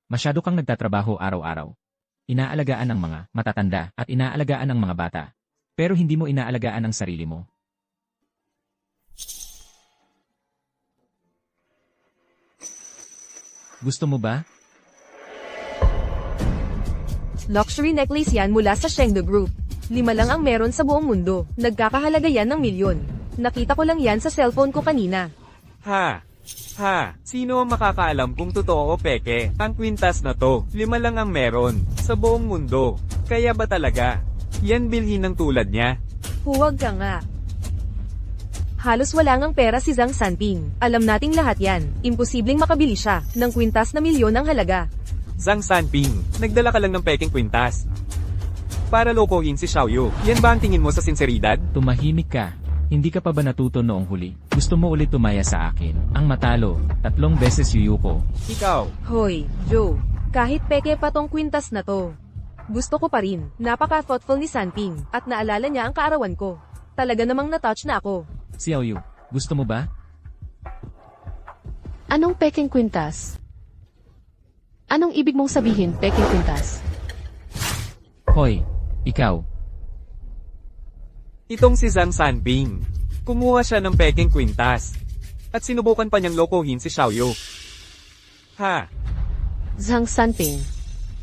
Masyado kang nagtatrabaho araw-araw. Inaalagaan ang mga matatanda at inaalagaan ang mga bata. Pero hindi mo inaalagaan ang sarili mo. Gusto mo ba? Luxury necklace yan mula sa Shengde Group. 5 lang ang meron sa buong mundo. Nagkakahalaga yan ng milyon. Nakita ko lang yan sa cellphone ko kanina. Ha? Sino ang makakaalam kung totoo o peke? Ang kwintas na to, 5 lang ang meron, sa buong mundo. Kaya ba talaga? Yan bilhin ng tulad niya? Huwag ka nga. Halos wala ngang pera si Zhang Sanping. Alam nating lahat yan. Imposibleng makabili siya ng kwintas na milyon ang halaga. Zhang Sanping, nagdala ka lang ng peking kwintas. Para lokohin si Xiaoyu. Yan ba ang tingin mo sa sinseridad? Tumahimik ka. Hindi ka pa ba natuto noong huli? Gusto mo ulit tumaya sa akin? Ang matalo, 3 beses yuyuko. Ikaw. Hoy, Joe. Kahit peke pa tong kwintas na to. Gusto ko pa rin. Napaka-thoughtful ni Sanping. At naalala niya ang kaarawan ko. Talaga namang na-touch na ako. Xiaoyu, gusto mo ba? Anong peking kwintas? Anong ibig mong sabihin, peking kwintas? Hoy, ikaw. Itong si Zhang Sanping. Kumuha siya ng peking kwintas. At sinubukan pa niyang lokohin si Xiaoyu. Ha? Zhang Sanping.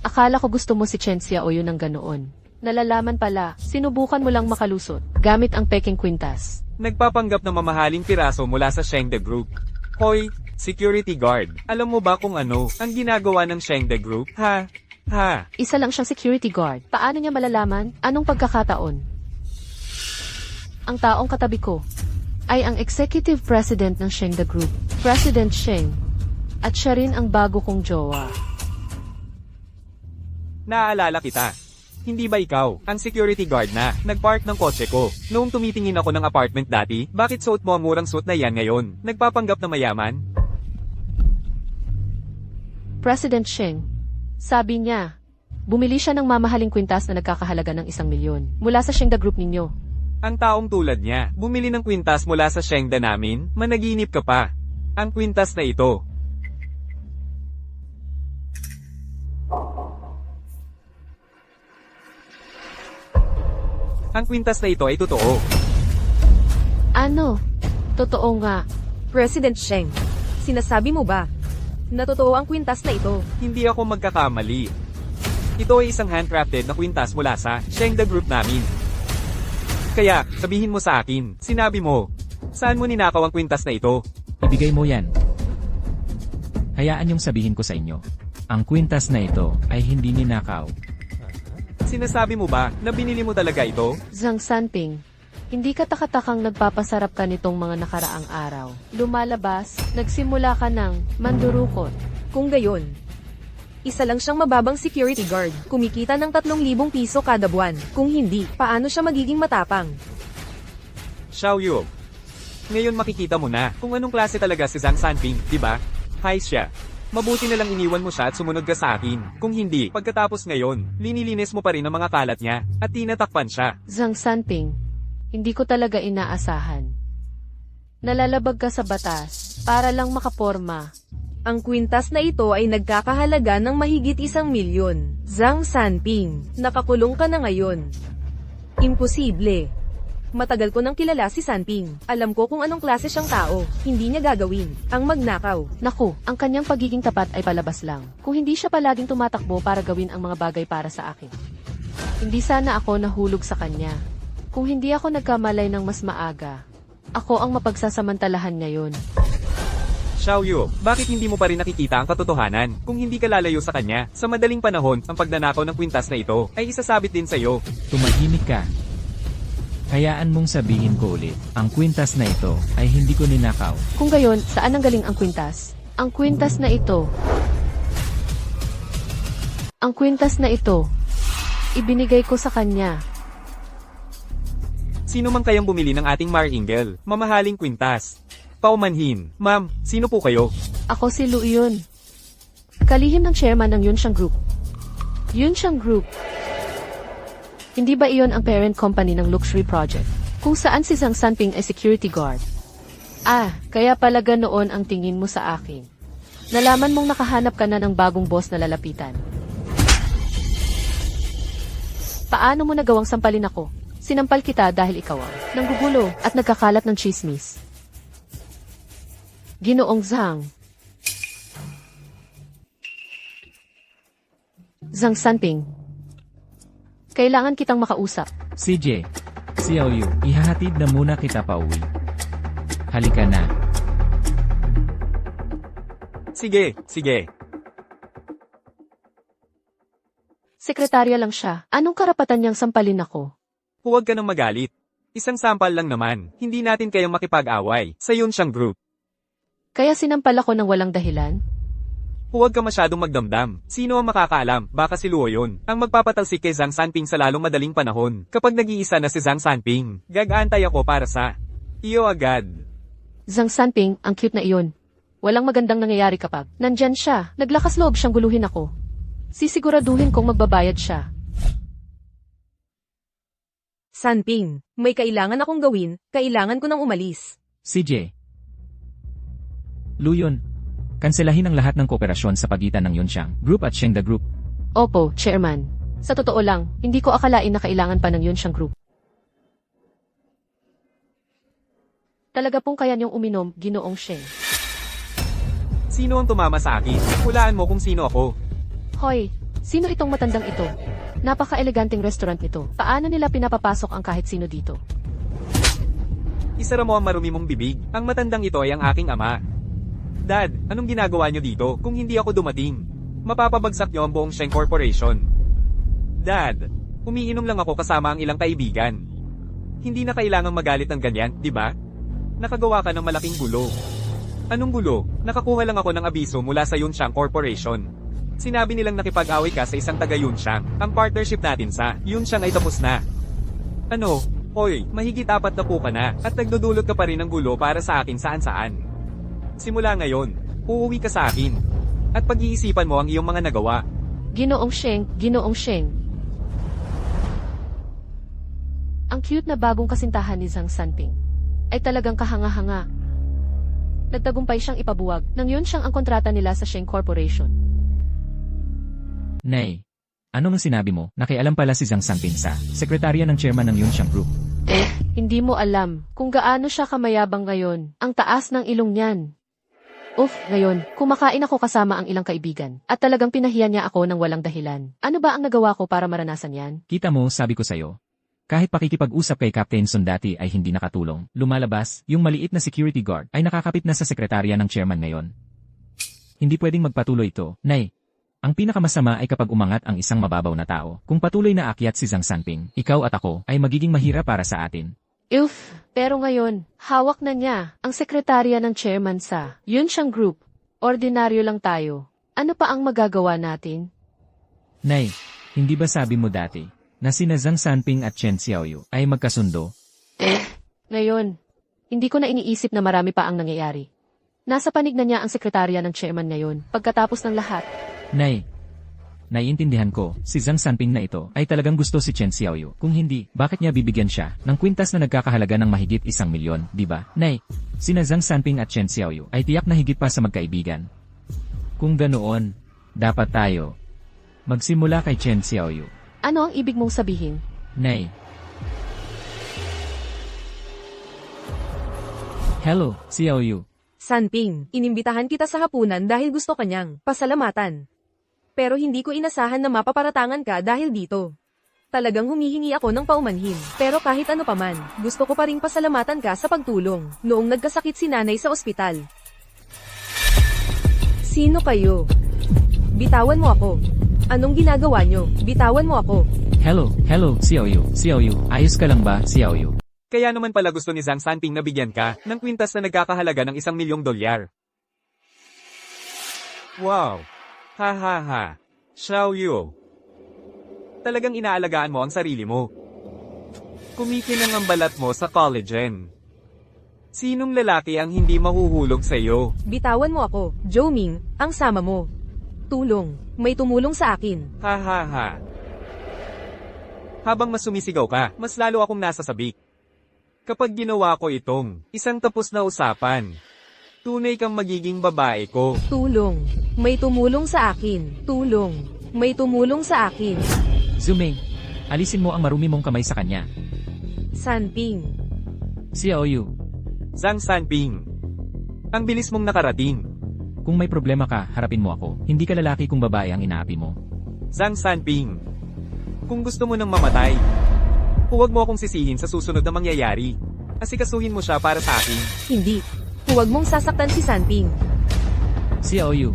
Akala ko gusto mo si Chen Xiaoyu ng ganoon. Nalalaman pala, sinubukan mo lang makalusot, gamit ang peking kwintas. Nagpapanggap na mamahaling piraso mula sa Shengde Group. Hoy, security guard. Alam mo ba kung ano ang ginagawa ng Shengde Group? Ha? Isa lang siyang security guard. Paano niya malalaman? Anong pagkakataon? Ang taong katabi ko ay ang executive president ng Shengde Group, President Sheng. At siya rin ang bago kong jowa. Naaalala kita. Hindi ba ikaw, ang security guard na, nagpark ng kotse ko? Noong tumitingin ako ng apartment dati, bakit suot mo ang murang suit na yan ngayon? Nagpapanggap na mayaman? President Sheng. Sabi niya, bumili siya ng mamahaling kwintas na nagkakahalaga ng 1 milyon mula sa Shengde Group ninyo. Ang taong tulad niya, bumili ng kwintas mula sa Shengde namin, managinip ka pa. Ang kwintas na ito. Ang kwintas na ito ay totoo. Ano? Totoo nga. President Sheng, sinasabi mo ba na totoo ang kwintas na ito? Hindi ako magkakamali. Ito ay isang handcrafted na kwintas mula sa Shengda Group namin. Kaya, sabihin mo sa akin, sinabi mo, saan mo ninakaw ang kwintas na ito? Ibigay mo yan. Hayaan yung sabihin ko sa inyo. Ang kwintas na ito ay hindi ninakaw. Sinasabi mo ba na binili mo talaga ito? Zhang Sanping, hindi ka takatakang nagpapasarap ka nitong mga nakaraang araw. Lumalabas, nagsimula ka ng mandurukot. Kung gayon, isa lang siyang mababang security guard, kumikita ng 3,000 piso kada buwan. Kung hindi, paano siya magiging matapang? Xiaoyu. Ngayon makikita mo na kung anong klase talaga si Zhang Sanping, di ba? Hi siya. Mabuti na lang iniwan mo siya at sumunod ka sa akin. Kung hindi, pagkatapos ngayon, linilinis mo pa rin ang mga kalat niya at tinatakpan siya. Zhang Sanping, hindi ko talaga inaasahan. Nalalabag ka sa batas para lang makaporma. Ang kwintas na ito ay nagkakahalaga ng mahigit 1,000,000. Zhang Sanping, nakakulong ka na ngayon. Imposible. Matagal ko nang kilala si Sanping. Alam ko kung anong klase siyang tao. Hindi niya gagawin ang magnakaw. Naku, ang kanyang pagiging tapat ay palabas lang. Kung hindi siya palaging tumatakbo para gawin ang mga bagay para sa akin. Hindi sana ako nahulog sa kanya. Kung hindi ako nagkamalay ng mas maaga, ako ang mapagsasamantalahan ngayon. Xiaoyu, bakit hindi mo pa rin nakikita ang katotohanan? Kung hindi ka lalayo sa kanya, sa madaling panahon, ang pagnanakaw ng kwintas na ito ay isasabit din sa iyo. Tumahimik ka. Hayaan mong sabihin ko ulit, ang kwintas na ito ay hindi ko ninakaw. Kung gayon, saan ang galing ang kwintas? Ang kwintas na ito. Ang kwintas na ito. Ibinigay ko sa kanya. Sino man kayang bumili ng ating Maringel, mamahaling kwintas? Paumanhin. Ma'am, sino po kayo? Ako si Lu Yun. Kalihim ng chairman ng Yunxiang Group. Yunxiang Group. Hindi ba iyon ang parent company ng luxury project? Kung saan si Zhang Sanping ay security guard. Ah, kaya pala ganoon ang tingin mo sa akin. Nalaman mong nakahanap ka na ng bagong boss na lalapitan. Paano mo nagawang sampalin ako? Sinampal kita dahil ikaw ang nanggugulo at nagkakalat ng chismis. Ginoong Zhang. Zhang Sanping. Kailangan kitang makausap. CJ, Xiaoyu, ihahatid na muna kita pa uwi. Halika na. Sige, sige. Sekretarya lang siya. Anong karapatan niyang sampalin ako? Huwag ka nang magalit. Isang sampal lang naman. Hindi natin kayang makipag-away sa Yunxiang Group. Kaya sinampal ako ng walang dahilan? Huwag ka masyadong magdamdam. Sino ang makakaalam? Baka si Luo yun. Ang magpapatalsik kay Zhang Sanping sa lalong madaling panahon. Kapag nag-iisa na si Zhang Sanping, gag-aantay ako para sa iyo agad. Zhang Sanping, ang cute na iyon. Walang magandang nangyayari kapag nandyan siya. Naglakas loob siyang guluhin ako. Sisiguraduhin kong magbabayad siya. Sanping, may kailangan akong gawin, kailangan ko nang umalis. CJ. Luyon. Kanselahin ang lahat ng kooperasyon sa pagitan ng Yunxiang Group at Shengda Group. Opo, Chairman. Sa totoo lang, hindi ko akalain na kailangan pa ng Yunxiang Group. Talaga pong kaya niyong uminom, Ginoong Sheng. Sino ang tumama sa akin? Hulaan mo kung sino ako. Hoy, sino itong matandang ito? Napaka-eleganteng restaurant nito. Paano nila pinapapasok ang kahit sino dito? Isara mo ang marumi mong bibig. Ang matandang ito ay ang aking ama. Dad, anong ginagawa niyo dito kung hindi ako dumating? Mapapabagsak niyo ang buong Sheng Corporation. Dad, umiinom lang ako kasama ang ilang kaibigan. Hindi na kailangang magalit ng ganyan, di ba? Nakagawa ka ng malaking gulo. Anong gulo? Nakakuha lang ako ng abiso mula sa Yunxiang Corporation. Sinabi nilang nakipag-away ka sa isang taga Yunxiang. Ang partnership natin sa Yunxiang ay tapos na. Ano? Hoy, mahigit 4 na po ka na at nagdudulot ka pa rin ng gulo para sa akin saan-saan. Simula ngayon, uuwi ka sa akin. At pag-iisipan mo ang iyong mga nagawa. Ginoong Sheng, Ginoong Sheng. Ang cute na bagong kasintahan ni Zhang Sanping ay talagang kahanga-hanga. Nagtagumpay siyang ipabuwag nang yun siyang ang kontrata nila sa Sheng Corporation. Nay, Ano ang sinabi mo? Nakialam pala si Zhang Sanping sa sekretarya ng chairman ng Yunxiang Group. Hindi mo alam kung gaano siya kamayabang ngayon. Ang taas ng ilong niyan. Ngayon, kumakain ako kasama ang ilang kaibigan. At talagang pinahiya niya ako ng walang dahilan. Ano ba ang nagawa ko para maranasan yan? Kita mo, sabi ko sa'yo. Kahit pakikipag-usap kay Captain Sundati ay hindi nakatulong. Lumalabas, yung maliit na security guard ay nakakapit na sa sekretarya ng chairman ngayon. Hindi pwedeng magpatuloy ito, Nay. Ang pinakamasama ay kapag umangat ang isang mababaw na tao. Kung patuloy na aakyat si Zhang Sanping, ikaw at ako ay magiging mahirap para sa atin. Pero ngayon, hawak na niya ang sekretarya ng chairman sa Yunxiang Group. Ordinaryo lang tayo. Ano pa ang magagawa natin? Nay, hindi ba sabi mo dati na sina Zhang Sanping at Chen Xiaoyu ay magkasundo? Ngayon, hindi ko na iniisip na marami pa ang nangyayari. Nasa panig na niya ang sekretarya ng chairman ngayon pagkatapos ng lahat. Nay, naiintindihan ko, si Zhang Sanping na ito ay talagang gusto si Chen Xiaoyu. Kung hindi, bakit niya bibigyan siya ng kwintas na nagkakahalaga ng mahigit 1 milyon, di ba? Nay, sina Zhang Sanping at Chen Xiaoyu ay tiyak na higit pa sa magkaibigan. Kung ganoon, dapat tayo magsimula kay Chen Xiaoyu. Ano ang ibig mong sabihin? Nay. Hello, Xiaoyu. Sanping, inimbitahan kita sa hapunan dahil gusto kanyang pasalamatan. Pero hindi ko inasahan na mapaparatangan ka dahil dito. Talagang humihingi ako ng paumanhin. Pero kahit ano paman, gusto ko pa ring pasalamatan ka sa pagtulong noong nagkasakit si nanay sa ospital. Sino kayo? Bitawan mo ako. Anong ginagawa nyo? Bitawan mo ako. Hello, Xiaoyu. Xiaoyu, ayos ka lang ba, Xiaoyu? Kaya naman pala gusto ni Zhang Sanping na bigyan ka ng kwintas na nagkakahalaga ng $1 milyong. Wow! Ha ha ha! Xiaoyu! Talagang inaalagaan mo ang sarili mo. Kumikinang ang balat mo sa collagen. Sinong lalaki ang hindi mahuhulog sa'yo? Bitawan mo ako. Joming, ang sama mo. Tulong. May tumulong sa akin. Ha ha ha! Habang mas sumisigaw ka, mas lalo akong nasasabik. Kapag ginawa ko itong isang tapos na usapan, tunay kang magiging babae ko. Tulong. May tumulong sa akin. Tulong. May tumulong sa akin. Zuming, alisin mo ang marumi mong kamay sa kanya. Sanping. Xiaoyu, Zhang Sanping. Ang bilis mong nakarating. kung may problema ka, harapin mo ako. Hindi ka lalaki kung babae ang inaapi mo. Zhang Sanping. Kung gusto mo nang mamatay, huwag mo akong sisihin sa susunod na mangyayari. Asikasuhin mo siya para sa akin. Hindi. Huwag mong sasaktan si Sanping. Xiaoyu,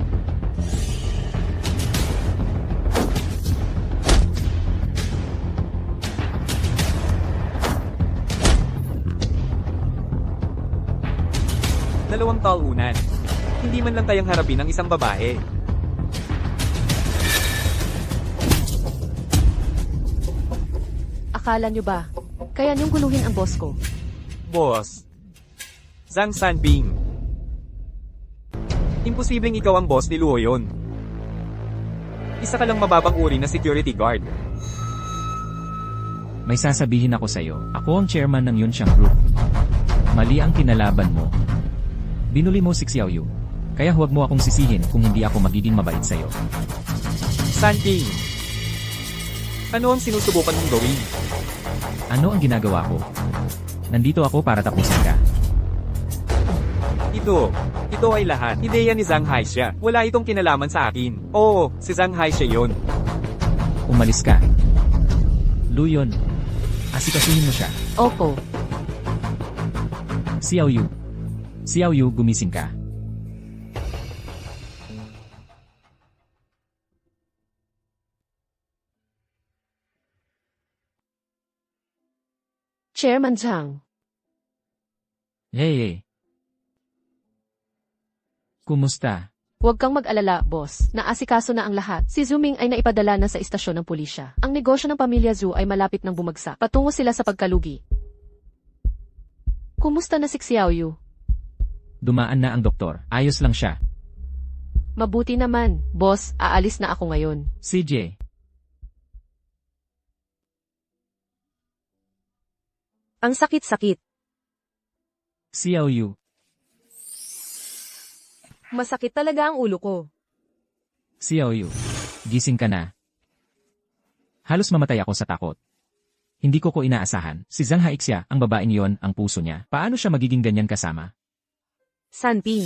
Dalawang talunan. Hindi man lang kayang harapin ang isang babae. Akala nyo ba? Kaya niyong guluhin ang boss ko. Boss. Zhang Sanping. Imposibleng ikaw ang boss ni Luo yon. Isa ka lang mababang uri na security guard. may sasabihin ako sa'yo. Ako ang chairman ng Yunxiang Group. Mali ang kinalaban mo. Binuli mo si Xiaoyu. Kaya huwag mo akong sisihin kung hindi ako magiging mabait sa'yo. Sanping. Ano ang sinusubukan mong gawin? Ano ang ginagawa ko? Nandito ako para tapusin ka. Ito ay lahat. Ideya ni Zhang Haixia. Wala itong kinalaman sa akin. Oo, si Zhang Haixia yon. Umalis ka. Luyon. Asikasuhin mo siya. Opo. Xiaoyu. Xiaoyu, gumising ka. Chairman Zhang. Hey. Kumusta? Huwag kang mag-alala, boss. Naasikaso na ang lahat. Si Zuming ay naipadala na sa istasyon ng pulisya. Ang negosyo ng pamilya Zhu ay malapit ng bumagsak. Patungo sila sa pagkalugi. Kumusta na si Xiaoyu? Dumaan na ang doktor. Ayos lang siya. Mabuti naman. Boss, aalis na ako ngayon. CJ. Ang sakit-sakit. Xiaoyu. Masakit talaga ang ulo ko. Xiaoyu. Gising ka na. Halos mamatay ako sa takot. Hindi ko inaasahan. Si Zhang Haixia, ang babaeng yon, ang puso niya. Paano siya magiging ganyan kasama? Sanping.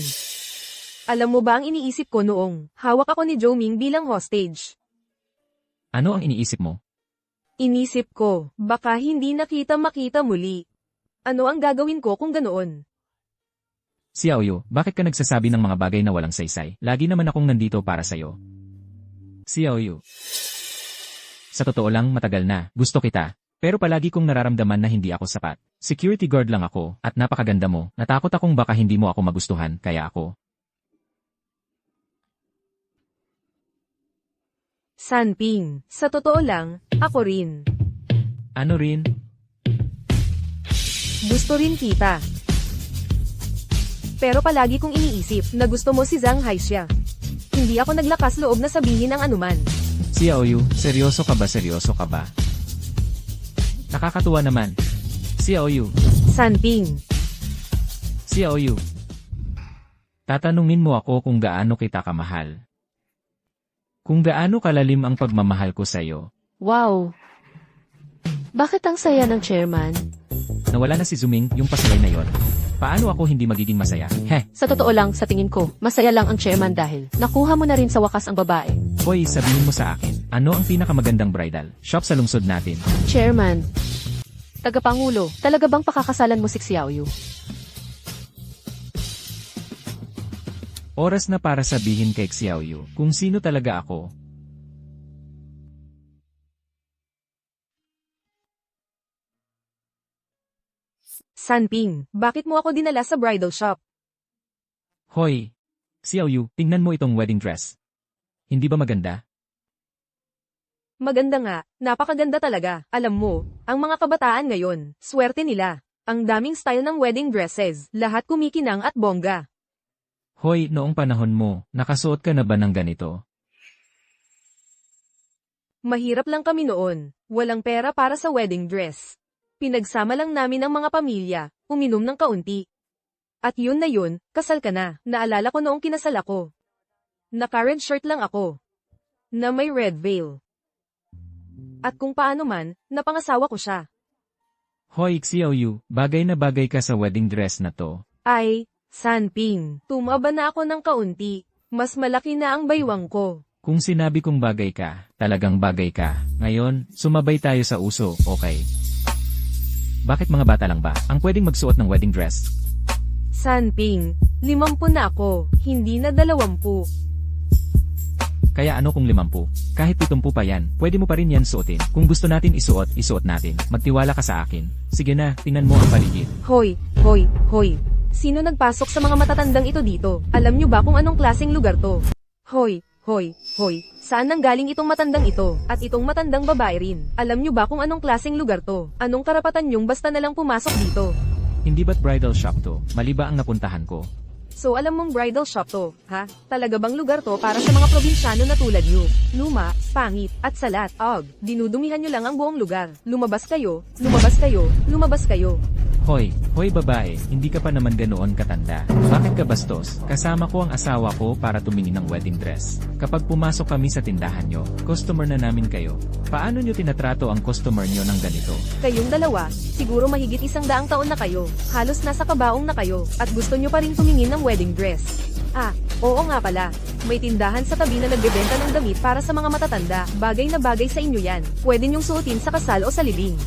Alam mo ba ang iniisip ko noong hawak ako ni Zhou Ming bilang hostage? Ano ang iniisip mo? Inisip ko, baka hindi makita muli. Ano ang gagawin ko kung ganoon? Xiaoyu, bakit ka nagsasabi ng mga bagay na walang saysay? Lagi naman akong nandito para sa'yo. Xiaoyu. Sa totoo lang, matagal na. Gusto kita. Pero palagi kong nararamdaman na hindi ako sapat. Security guard lang ako, at napakaganda mo. Natakot akong baka hindi mo ako magustuhan, kaya ako. Sanping, sa totoo lang, ako rin. Ano rin? Gusto rin kita. Pero palagi kong iniisip na gusto mo si Zhang Haixia. Hindi ako naglakas loob na sabihin ang anuman. Xiaoyu, seryoso ka ba? Seryoso ka ba? Nakakatuwa naman. Xiaoyu. Sanping, Xiaoyu. Tatanungin mo ako kung gaano kita kamahal. Kung gaano kalalim ang pagmamahal ko sa'yo. Wow! Bakit ang saya ng chairman? Nawala na si Zuming, yung pasulay na yon. Paano ako hindi magiging masaya? Sa totoo lang, sa tingin ko, masaya lang ang chairman dahil nakuha mo na rin sa wakas ang babae. Hoy, sabihin mo sa akin, ano ang pinakamagandang bridal shop sa lungsod natin? Chairman. Tagapangulo, talaga bang pakakasalan mo si Xiaoyu? Oras na para sabihin kay Xiaoyu kung sino talaga ako. Sanping, bakit mo ako dinala sa bridal shop? Hoy, Xiaoyu, tingnan mo itong wedding dress. Hindi ba maganda? Maganda nga, napakaganda talaga. Alam mo, ang mga kabataan ngayon, swerte nila. Ang daming style ng wedding dresses, lahat kumikinang at bongga. Hoy, noong panahon mo, nakasuot ka na ba ng ganito? Mahirap lang kami noon, walang pera para sa wedding dress. Pinagsama lang namin ang mga pamilya, uminom ng kaunti. At yun na yun, kasal ka na. Naalala ko noong kinasal ako. Naka-red shirt lang ako. Na may red veil. At kung paano man, napangasawa ko siya. Hoy, Xiaoyu, bagay na bagay ka sa wedding dress na to. Ay, Sanping, tumaba na ako ng kaunti. Mas malaki na ang baywang ko. Kung sinabi kong bagay ka, talagang bagay ka. Ngayon, sumabay tayo sa uso, okay? Bakit mga bata lang ba ang pwedeng magsuot ng wedding dress? Sanping, 50 na ako, hindi na 20. Kaya ano kung 50? Kahit 70 pa yan, pwede mo pa rin yan suotin. Kung gusto natin isuot, isuot natin. Magtiwala ka sa akin. Sige na, tingnan mo ang paligid. Hoy, hoy, hoy. Sino nagpasok sa mga matatandang ito dito? Alam nyo ba kung anong klaseng lugar to? Hoy, hoy, hoy. Saan nanggaling itong matandang ito? At itong matandang babae rin. Alam nyo ba kung anong klaseng lugar to? Anong karapatan nyong basta na lang pumasok dito? Hindi ba't bridal shop to? Mali ba ang napuntahan ko? So alam mong bridal shop to, ha? Talaga bang lugar to para sa mga probinsyano na tulad nyo? Luma, pangit, at salat. Dinudumihan nyo lang ang buong lugar. Lumabas kayo, lumabas kayo, lumabas kayo. Hoy, hoy babae, hindi ka pa naman ganoon katanda. Bakit ka bastos? Kasama ko ang asawa ko para tumingin ng wedding dress. Kapag pumasok kami sa tindahan nyo, customer na namin kayo. Paano nyo tinatrato ang customer nyo ng ganito? Kayong dalawa, siguro mahigit 100 taon na kayo. Halos nasa kabaong na kayo, at gusto nyo pa rin tumingin ng wedding dress. Oo nga pala. May tindahan sa tabi na nagbebenta ng damit para sa mga matatanda. Bagay na bagay sa inyo yan. Pwede nyong suotin sa kasal o sa libing.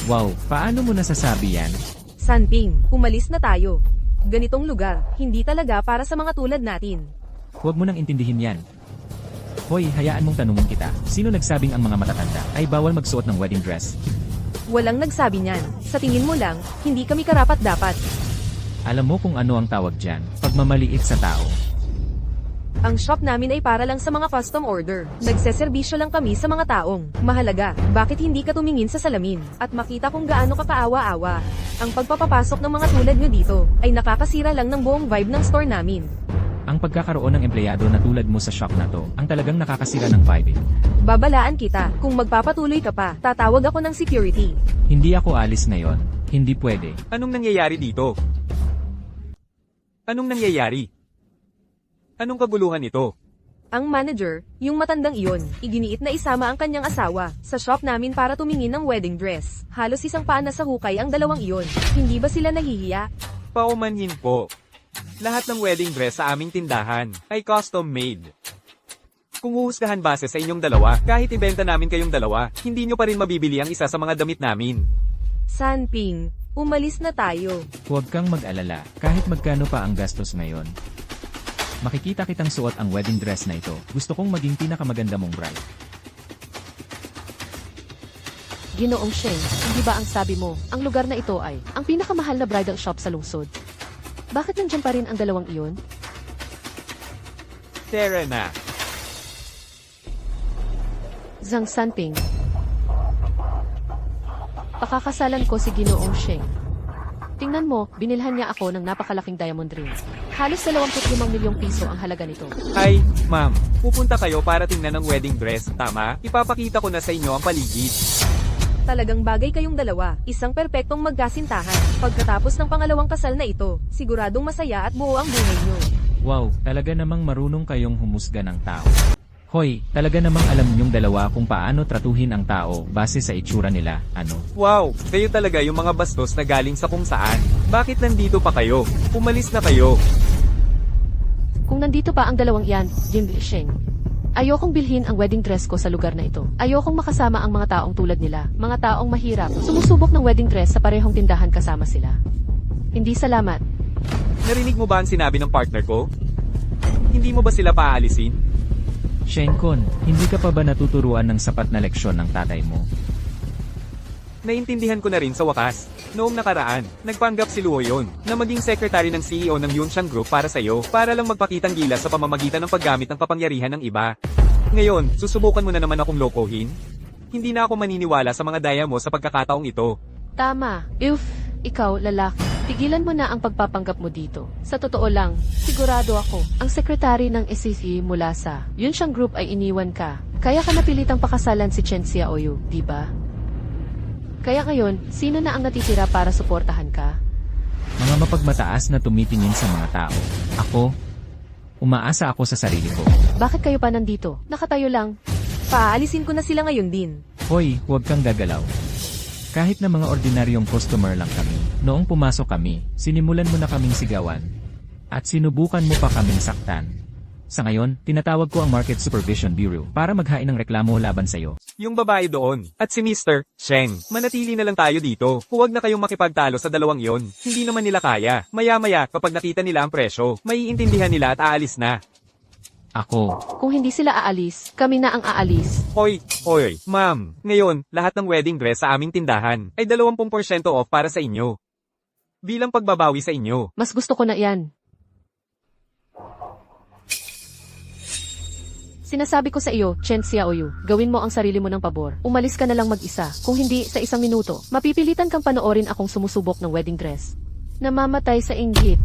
Wow, paano mo nasasabi yan? Sanping, umalis na tayo. Ganitong lugar, hindi talaga para sa mga tulad natin. Huwag mo nang intindihin yan. Hoy, hayaan mong tanungin kita. Sino nagsabing ang mga matatanda ay bawal magsuot ng wedding dress? Walang nagsabi niyan. Sa tingin mo lang, hindi kami karapat-dapat. Alam mo kung ano ang tawag dyan? Pagmamaliit sa tao. Ang shop namin ay para lang sa mga custom order. Nagseserbisyo lang kami sa mga taong mahalaga. Bakit hindi ka tumingin sa salamin at makita kung gaano ka kaawa-awa? Ang pagpapapasok ng mga tulad nyo dito ay nakakasira lang ng buong vibe ng store namin. Ang pagkakaroon ng empleyado na tulad mo sa shop na to, ang talagang nakakasira ng vibe. Babalaan kita. Kung magpapatuloy ka pa, tatawag ako ng security. Hindi ako alis ngayon. Hindi pwede. Anong nangyayari dito? Anong nangyayari? Anong kaguluhan ito? Ang manager, yung matandang iyon, iginiit na isama ang kanyang asawa sa shop namin para tumingin ng wedding dress. Halos isang paa na sa hukay ang dalawang iyon. Hindi ba sila nahihiya? Paumanhin po. Lahat ng wedding dress sa aming tindahan ay custom made. Kung uhusgahan base sa inyong dalawa, kahit ibenta namin kayong dalawa, hindi nyo pa rin mabibili ang isa sa mga damit namin. Sanping, umalis na tayo. Huwag kang mag-alala, kahit magkano pa ang gastos ngayon. Makikita kitang suot ang wedding dress na ito. Gusto kong maging pinakamaganda mong bride. Ginoong Sheng, hindi ba ang sabi mo, ang lugar na ito ay ang pinakamahal na bridal shop sa lungsod? Bakit nandiyan pa rin ang dalawang iyon? Tara na. Zhang Sanping. Pakakasalan ko si Ginoong Sheng. Tingnan mo, binilhan niya ako ng napakalaking diamond ring. Halos 25 milyong piso ang halaga nito. Ay, ma'am, pupunta kayo para tingnan ng wedding dress, tama? Ipapakita ko na sa inyo ang paligid. Talagang bagay kayong dalawa, isang perpektong magkasintahan. Pagkatapos ng pangalawang kasal na ito, siguradong masaya at buo ang buhay nyo. Wow, talaga namang marunong kayong humusga ng tao. Hoy, talaga namang alam niyong dalawa kung paano tratuhin ang tao base sa itsura nila, ano? Wow, kayo talaga yung mga bastos na galing sa kung saan. Bakit nandito pa kayo? Umalis na kayo. Kung nandito pa ang dalawang iyan, Jim Sheng, ayokong bilhin ang wedding dress ko sa lugar na ito. Ayokong makasama ang mga taong tulad nila, mga taong mahirap, sumusubok ng wedding dress sa parehong tindahan kasama sila. Hindi salamat. Narinig mo ba ang sinabi ng partner ko? Hindi mo ba sila paaalisin? Shenkon, hindi ka pa ba natuturuan ng sapat na leksyon ng tatay mo? Naintindihan ko na rin sa wakas. Noong nakaraan, nagpanggap si Luo yon na maging secretary ng CEO ng Yunxiang Group para sa'yo, para lang magpakitang gilas sa pamamagitan ng paggamit ng kapangyarihan ng iba. Ngayon, susubukan mo na naman akong lokohin? Hindi na ako maniniwala sa mga daya mo sa pagkakataong ito. Tama. Ikaw, lalaki, tigilan mo na ang pagpapanggap mo dito. Sa totoo lang, sigurado ako, ang sekretary ng SCC mula sa Yunxiang Group ay iniwan ka. Kaya ka napilitang pakasalan si Chen Xiaoyu, di ba? Kaya ngayon, sino na ang natitira para suportahan ka? Mga mapagmataas na tumitingin sa mga tao. Ako, umaasa ako sa sarili ko. Bakit kayo pa nandito? Nakatayo lang. Paaalisin ko na sila ngayon din. Hoy, huwag kang gagalaw. Kahit na mga ordinaryong customer lang kami, noong pumasok kami, sinimulan mo na kaming sigawan. At sinubukan mo pa kaming saktan. Sa ngayon, tinatawag ko ang Market Supervision Bureau para maghain ng reklamo laban sa'yo. Yung babae doon, at si Mr. Sheng, manatili na lang tayo dito. Huwag na kayong makipagtalo sa dalawang yon. Hindi naman nila kaya. Maya-maya, kapag nakita nila ang presyo, maiintindihan nila at aalis na. Ako, Kung hindi sila aalis, kami na ang aalis. Hoy, ma'am, ngayon, lahat ng wedding dress sa aming tindahan ay 20% off para sa inyo. Bilang pagbabawi sa inyo. Mas gusto ko na yan. Sinasabi ko sa iyo, Chen Xiaoyu, gawin mo ang sarili mo ng pabor. Umalis ka na lang mag-isa. Kung hindi, sa isang minuto, mapipilitan kang panoorin akong sumusubok ng wedding dress. Namamatay sa inggit.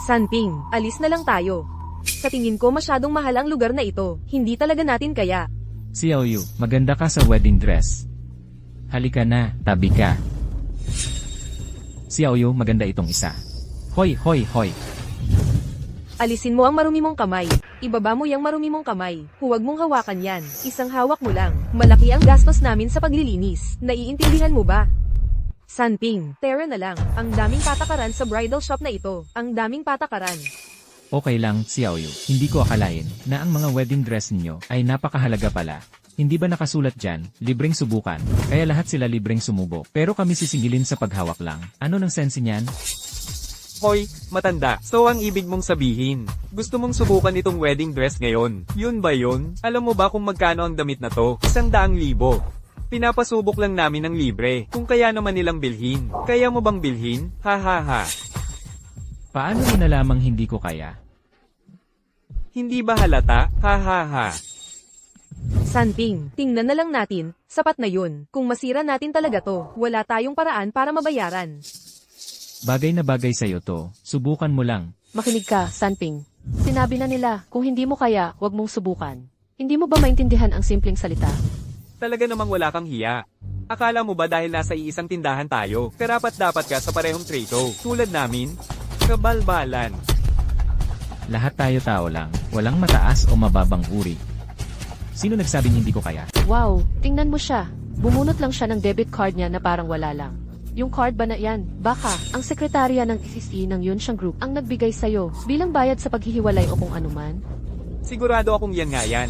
Sanping, alis na lang tayo. Sa tingin ko masyadong mahal ang lugar na ito. Hindi talaga natin kaya. Xiaoyu, maganda ka sa wedding dress. Halika na, tabi ka. Xiaoyu, maganda itong isa. Hoy. Alisin mo ang marumi mong kamay. Ibaba mo yung marumi mong kamay. Huwag mong hawakan yan. Isang hawak mo lang. Malaki ang gastos namin sa paglilinis. Naiintindihan mo ba? Sanping, tera na lang. Ang daming patakaran sa bridal shop na ito. Ang daming patakaran. Okay lang, Xiaoyu. Hindi ko akalain na ang mga wedding dress ninyo ay napakahalaga pala. Hindi ba nakasulat dyan, libreng subukan, kaya lahat sila libreng sumubok. Pero kami sisingilin sa paghawak lang. Ano nang sense niyan? Hoy, matanda. So ang ibig mong sabihin, gusto mong subukan itong wedding dress ngayon. Yun ba yun? Alam mo ba kung magkano ang damit na to? 100,000. Pinapasubok lang namin ng libre. Kung kaya naman nilang bilhin. Kaya mo bang bilhin? Ha ha ha. Paano mo nalamang hindi ko kaya? Hindi ba halata? Ha ha ha. Sanping, tingnan na lang natin. Sapat na yun. Kung masira natin talaga to, wala tayong paraan para mabayaran. Bagay na bagay sa'yo to. Subukan mo lang. Makinig ka, Sanping. Sinabi na nila, kung hindi mo kaya, huwag mong subukan. Hindi mo ba maintindihan ang simpleng salita? Talaga namang wala kang hiya. Akala mo ba dahil nasa iisang tindahan tayo, karapat dapat ka sa parehong trato, tulad namin? Kabalbalan. Lahat tayo tao lang, walang mataas o mababang uri. Sino nagsabing hindi ko kaya? Wow, tingnan mo siya. Bumunot lang siya ng debit card niya na parang wala lang. Yung card ba na yan? Baka, ang sekretarya ng ICC ng Yunxiang Group ang nagbigay sa'yo bilang bayad sa paghihiwalay o kung anuman? Sigurado akong yan nga yan.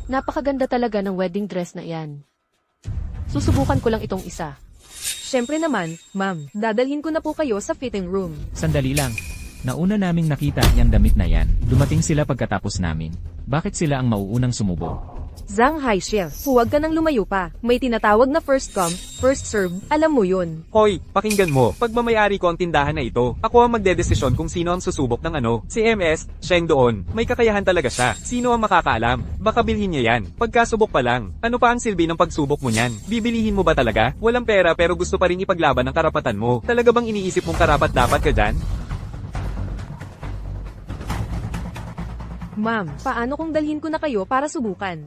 Napakaganda talaga ng wedding dress na yan. Susubukan ko lang itong isa. Syempre naman, ma'am, dadalhin ko na po kayo sa fitting room. Sandali lang. Nauna naming nakita yung damit na yan. Dumating sila pagkatapos namin. Bakit sila ang mauunang sumubo? Zhang Haishie, huwag ka nang lumayo pa. May tinatawag na first come, first serve, alam mo yun. Hoy, pakinggan mo. Pagmamayari ko ang tindahan na ito, ako ang magdedesisyon kung sino ang susubok ng ano. Si MS, Sheng doon. May kakayahan talaga siya. Sino ang makakaalam? Baka bilhin niya yan. Pagkasubok pa lang. Ano pa ang silbi ng pagsubok mo niyan? Bibilihin mo ba talaga? Walang pera pero gusto pa rin ipaglaban ang karapatan mo. Talaga bang iniisip mong karapat dapat ka dyan? Ma'am, paano kung dalhin ko na kayo para subukan?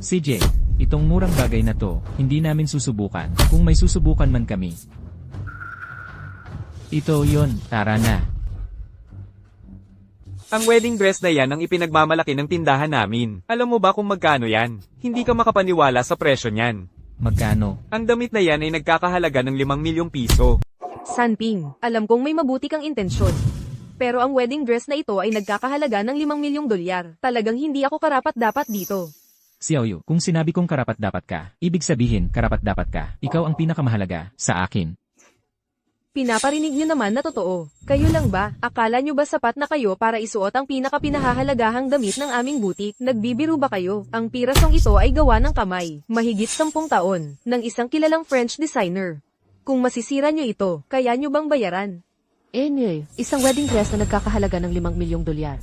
CJ, itong murang bagay na to, hindi namin susubukan. Kung may susubukan man kami. Ito yon, tara na. Ang wedding dress na yan ang ipinagmamalaki ng tindahan namin. Alam mo ba kung magkano yan? Hindi ka makapaniwala sa presyo niyan. Magkano? Ang damit na yan ay nagkakahalaga ng 5 milyong piso. Sanping, alam kong may mabuti kang intensyon. Pero ang wedding dress na ito ay nagkakahalaga ng 5 milyong dolyar. Talagang hindi ako karapat-dapat dito. Xiaoyu, kung sinabi kong karapat-dapat ka, ibig sabihin karapat-dapat ka. Ikaw ang pinakamahalaga sa akin. Pinaparinig nyo naman na totoo. Kayo lang ba? Akala nyo ba sapat na kayo para isuot ang pinakapinahahalagahang damit ng aming butik? Nagbibiro ba kayo? Ang pirasong ito ay gawa ng kamay. Mahigit 10 taon. Ng isang kilalang French designer. Kung masisira nyo ito, kaya nyo bang bayaran? Anyway, isang wedding dress na nagkakahalaga ng 5 milyong dolyar.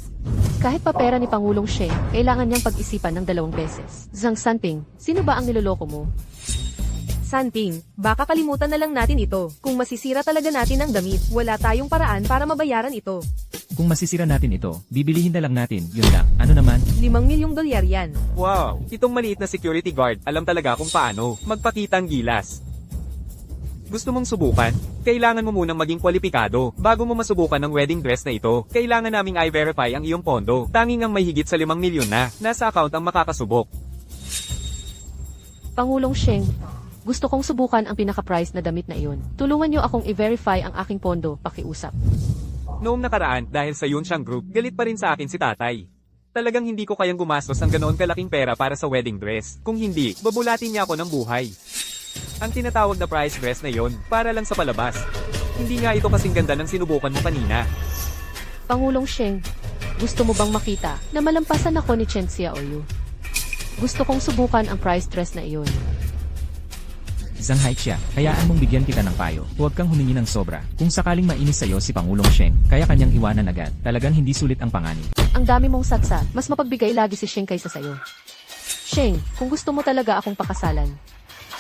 Kahit pa pera ni Pangulong Sheng, kailangan niyang pag-isipan ng 2 beses. Zhang Sanping, sino ba ang niloloko mo? Sanping, baka kalimutan na lang natin ito. Kung masisira talaga natin ang damit, wala tayong paraan para mabayaran ito. Kung masisira natin ito, bibilihin na lang natin, yun lang. Ano naman? 5 milyong dolyar yan. Wow, itong maliit na security guard, alam talaga kung paano magpakitang gilas. Gusto mong subukan? Kailangan mo munang maging kwalipikado. Bago mo masubukan ang wedding dress na ito, kailangan naming i-verify ang iyong pondo. Tanging ang may higit sa 5 milyon na, nasa account ang makakasubok. Pangulong Sheng, gusto kong subukan ang pinaka-price na damit na iyon. Tulungan niyo akong i-verify ang aking pondo, pakiusap. Noong nakaraan, dahil sa Yunxiang Group, galit pa rin sa akin si tatay. Talagang hindi ko kayang gumastos ng ganoon kalaking pera para sa wedding dress. Kung hindi, babulatin niya ako ng buhay. Ang tinatawag na price dress na yon, para lang sa palabas. Hindi nga ito kasing ganda ng sinubukan mo kanina. Pangulong Sheng, gusto mo bang makita na malampasan ako ni Chen Xiaoyu? Gusto kong subukan ang price dress na iyon. Zhang Haixia, hayaan mong bigyan kita ng payo. Huwag kang humingi ng sobra. Kung sakaling mainis sa'yo si Pangulong Sheng, kaya kanyang iwanan agad. Talagang hindi sulit ang panganib. Ang dami mong satsa, mas mapagbigay lagi si Sheng kaysa sayo. Sheng, kung gusto mo talaga akong pakasalan,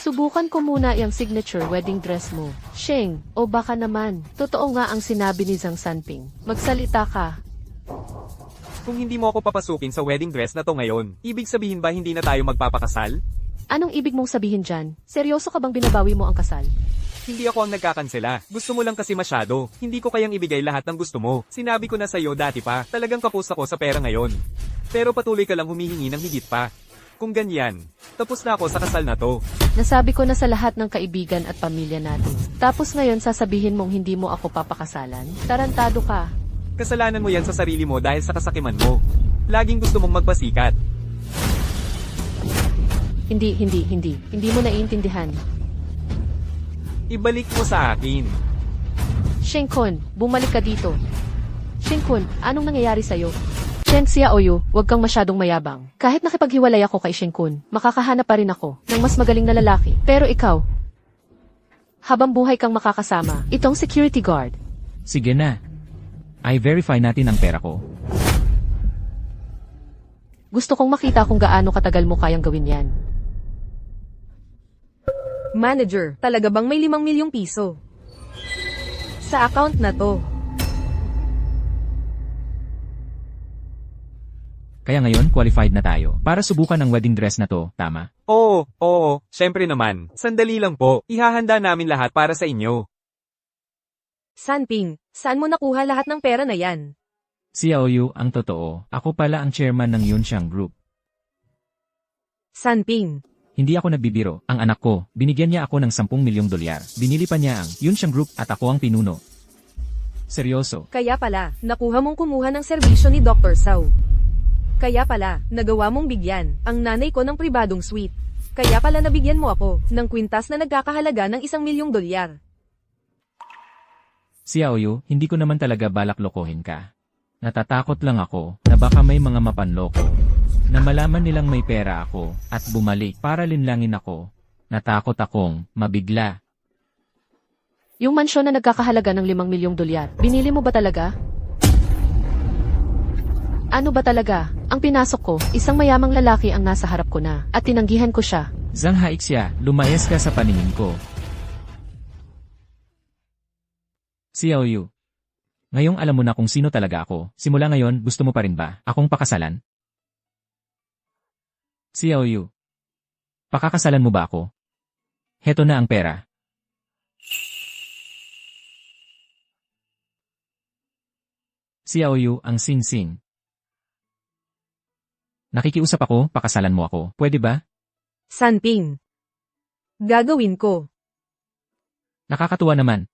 subukan ko muna yung signature wedding dress mo. Sheng, o baka naman, totoo nga ang sinabi ni Zhang Sanping. Magsalita ka. Kung hindi mo ako papasukin sa wedding dress na to ngayon, ibig sabihin ba hindi na tayo magpapakasal? Anong ibig mong sabihin dyan? Seryoso ka bang binabawi mo ang kasal? Hindi ako ang nagkakansela. Gusto mo lang kasi masyado. Hindi ko kayang ibigay lahat ng gusto mo. Sinabi ko na sa'yo dati pa, talagang kapos ako sa pera ngayon. Pero patuloy ka lang humihingi ng higit pa. Kung ganyan, tapos na ako sa kasal na to. Nasabi ko na sa lahat ng kaibigan at pamilya natin. Tapos ngayon sasabihin mong hindi mo ako papakasalan? Tarantado ka. Kasalanan mo yan sa sarili mo dahil sa kasakiman mo. Laging gusto mong magpasikat. Hindi mo naiintindihan. Ibalik mo sa akin. Sheng Kun, bumalik ka dito. Sheng Kun, anong nangyayari sa'yo? Chen Xiaoyu, huwag kang masyadong mayabang. Kahit nakipaghiwalay ako kay Sheng Kun, makakahanap pa rin ako ng mas magaling na lalaki. Pero ikaw, habang buhay kang makakasama, itong security guard. Sige na. I-verify natin ang pera ko. Gusto kong makita kung gaano katagal mo kayang gawin yan. Manager, talaga bang may 5 milyong piso? Sa account na to. Kaya ngayon, qualified na tayo para subukan ang wedding dress na to, tama? Oo, syempre naman. Sandali lang po, ihahanda namin lahat para sa inyo. Sanping, saan mo nakuha lahat ng pera na yan? Xiaoyu, ang totoo, ako pala ang chairman ng Yunxiang Group. Sanping, Hindi ako nagbibiro, ang anak ko, binigyan niya ako ng 10 milyong dolyar. Binili pa niya ang Yunxiang Group at ako ang pinuno. Seryoso. kaya pala, nakuha mong kumuha ng serbisyo ni Dr. Sao. Kaya pala, nagawa mong bigyan ang nanay ko ng pribadong suite. Kaya pala nabigyan mo ako ng kwintas na nagkakahalaga ng 1 milyong dolyar. Xiaoyu, hindi ko naman talaga balak lokohin ka. Natatakot lang ako na baka may mga mapanloko. Na malaman nilang may pera ako at bumalik para linlangin ako. Natakot akong mabigla. Yung mansyon na nagkakahalaga ng 5 milyong dolyar, binili mo ba talaga? Ano ba talaga? Ang pinasok ko, isang mayamang lalaki ang nasa harap ko na, at tinanggihan ko siya. Zhang Haixia, lumayas ka sa paningin ko. Xiaoyu. Ngayong alam mo na kung sino talaga ako. Simula ngayon, gusto mo pa rin ba akong pakasalan? Xiaoyu. Pakakasalan mo ba ako? Heto na ang pera. Xiaoyu, ang sing-sing. Nakikiusap ako, pakasalan mo ako. Pwede ba? Sanping, gagawin ko. Nakakatuwa naman.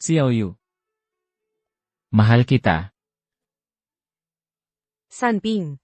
Xiaoyu. Mahal kita. Sanping,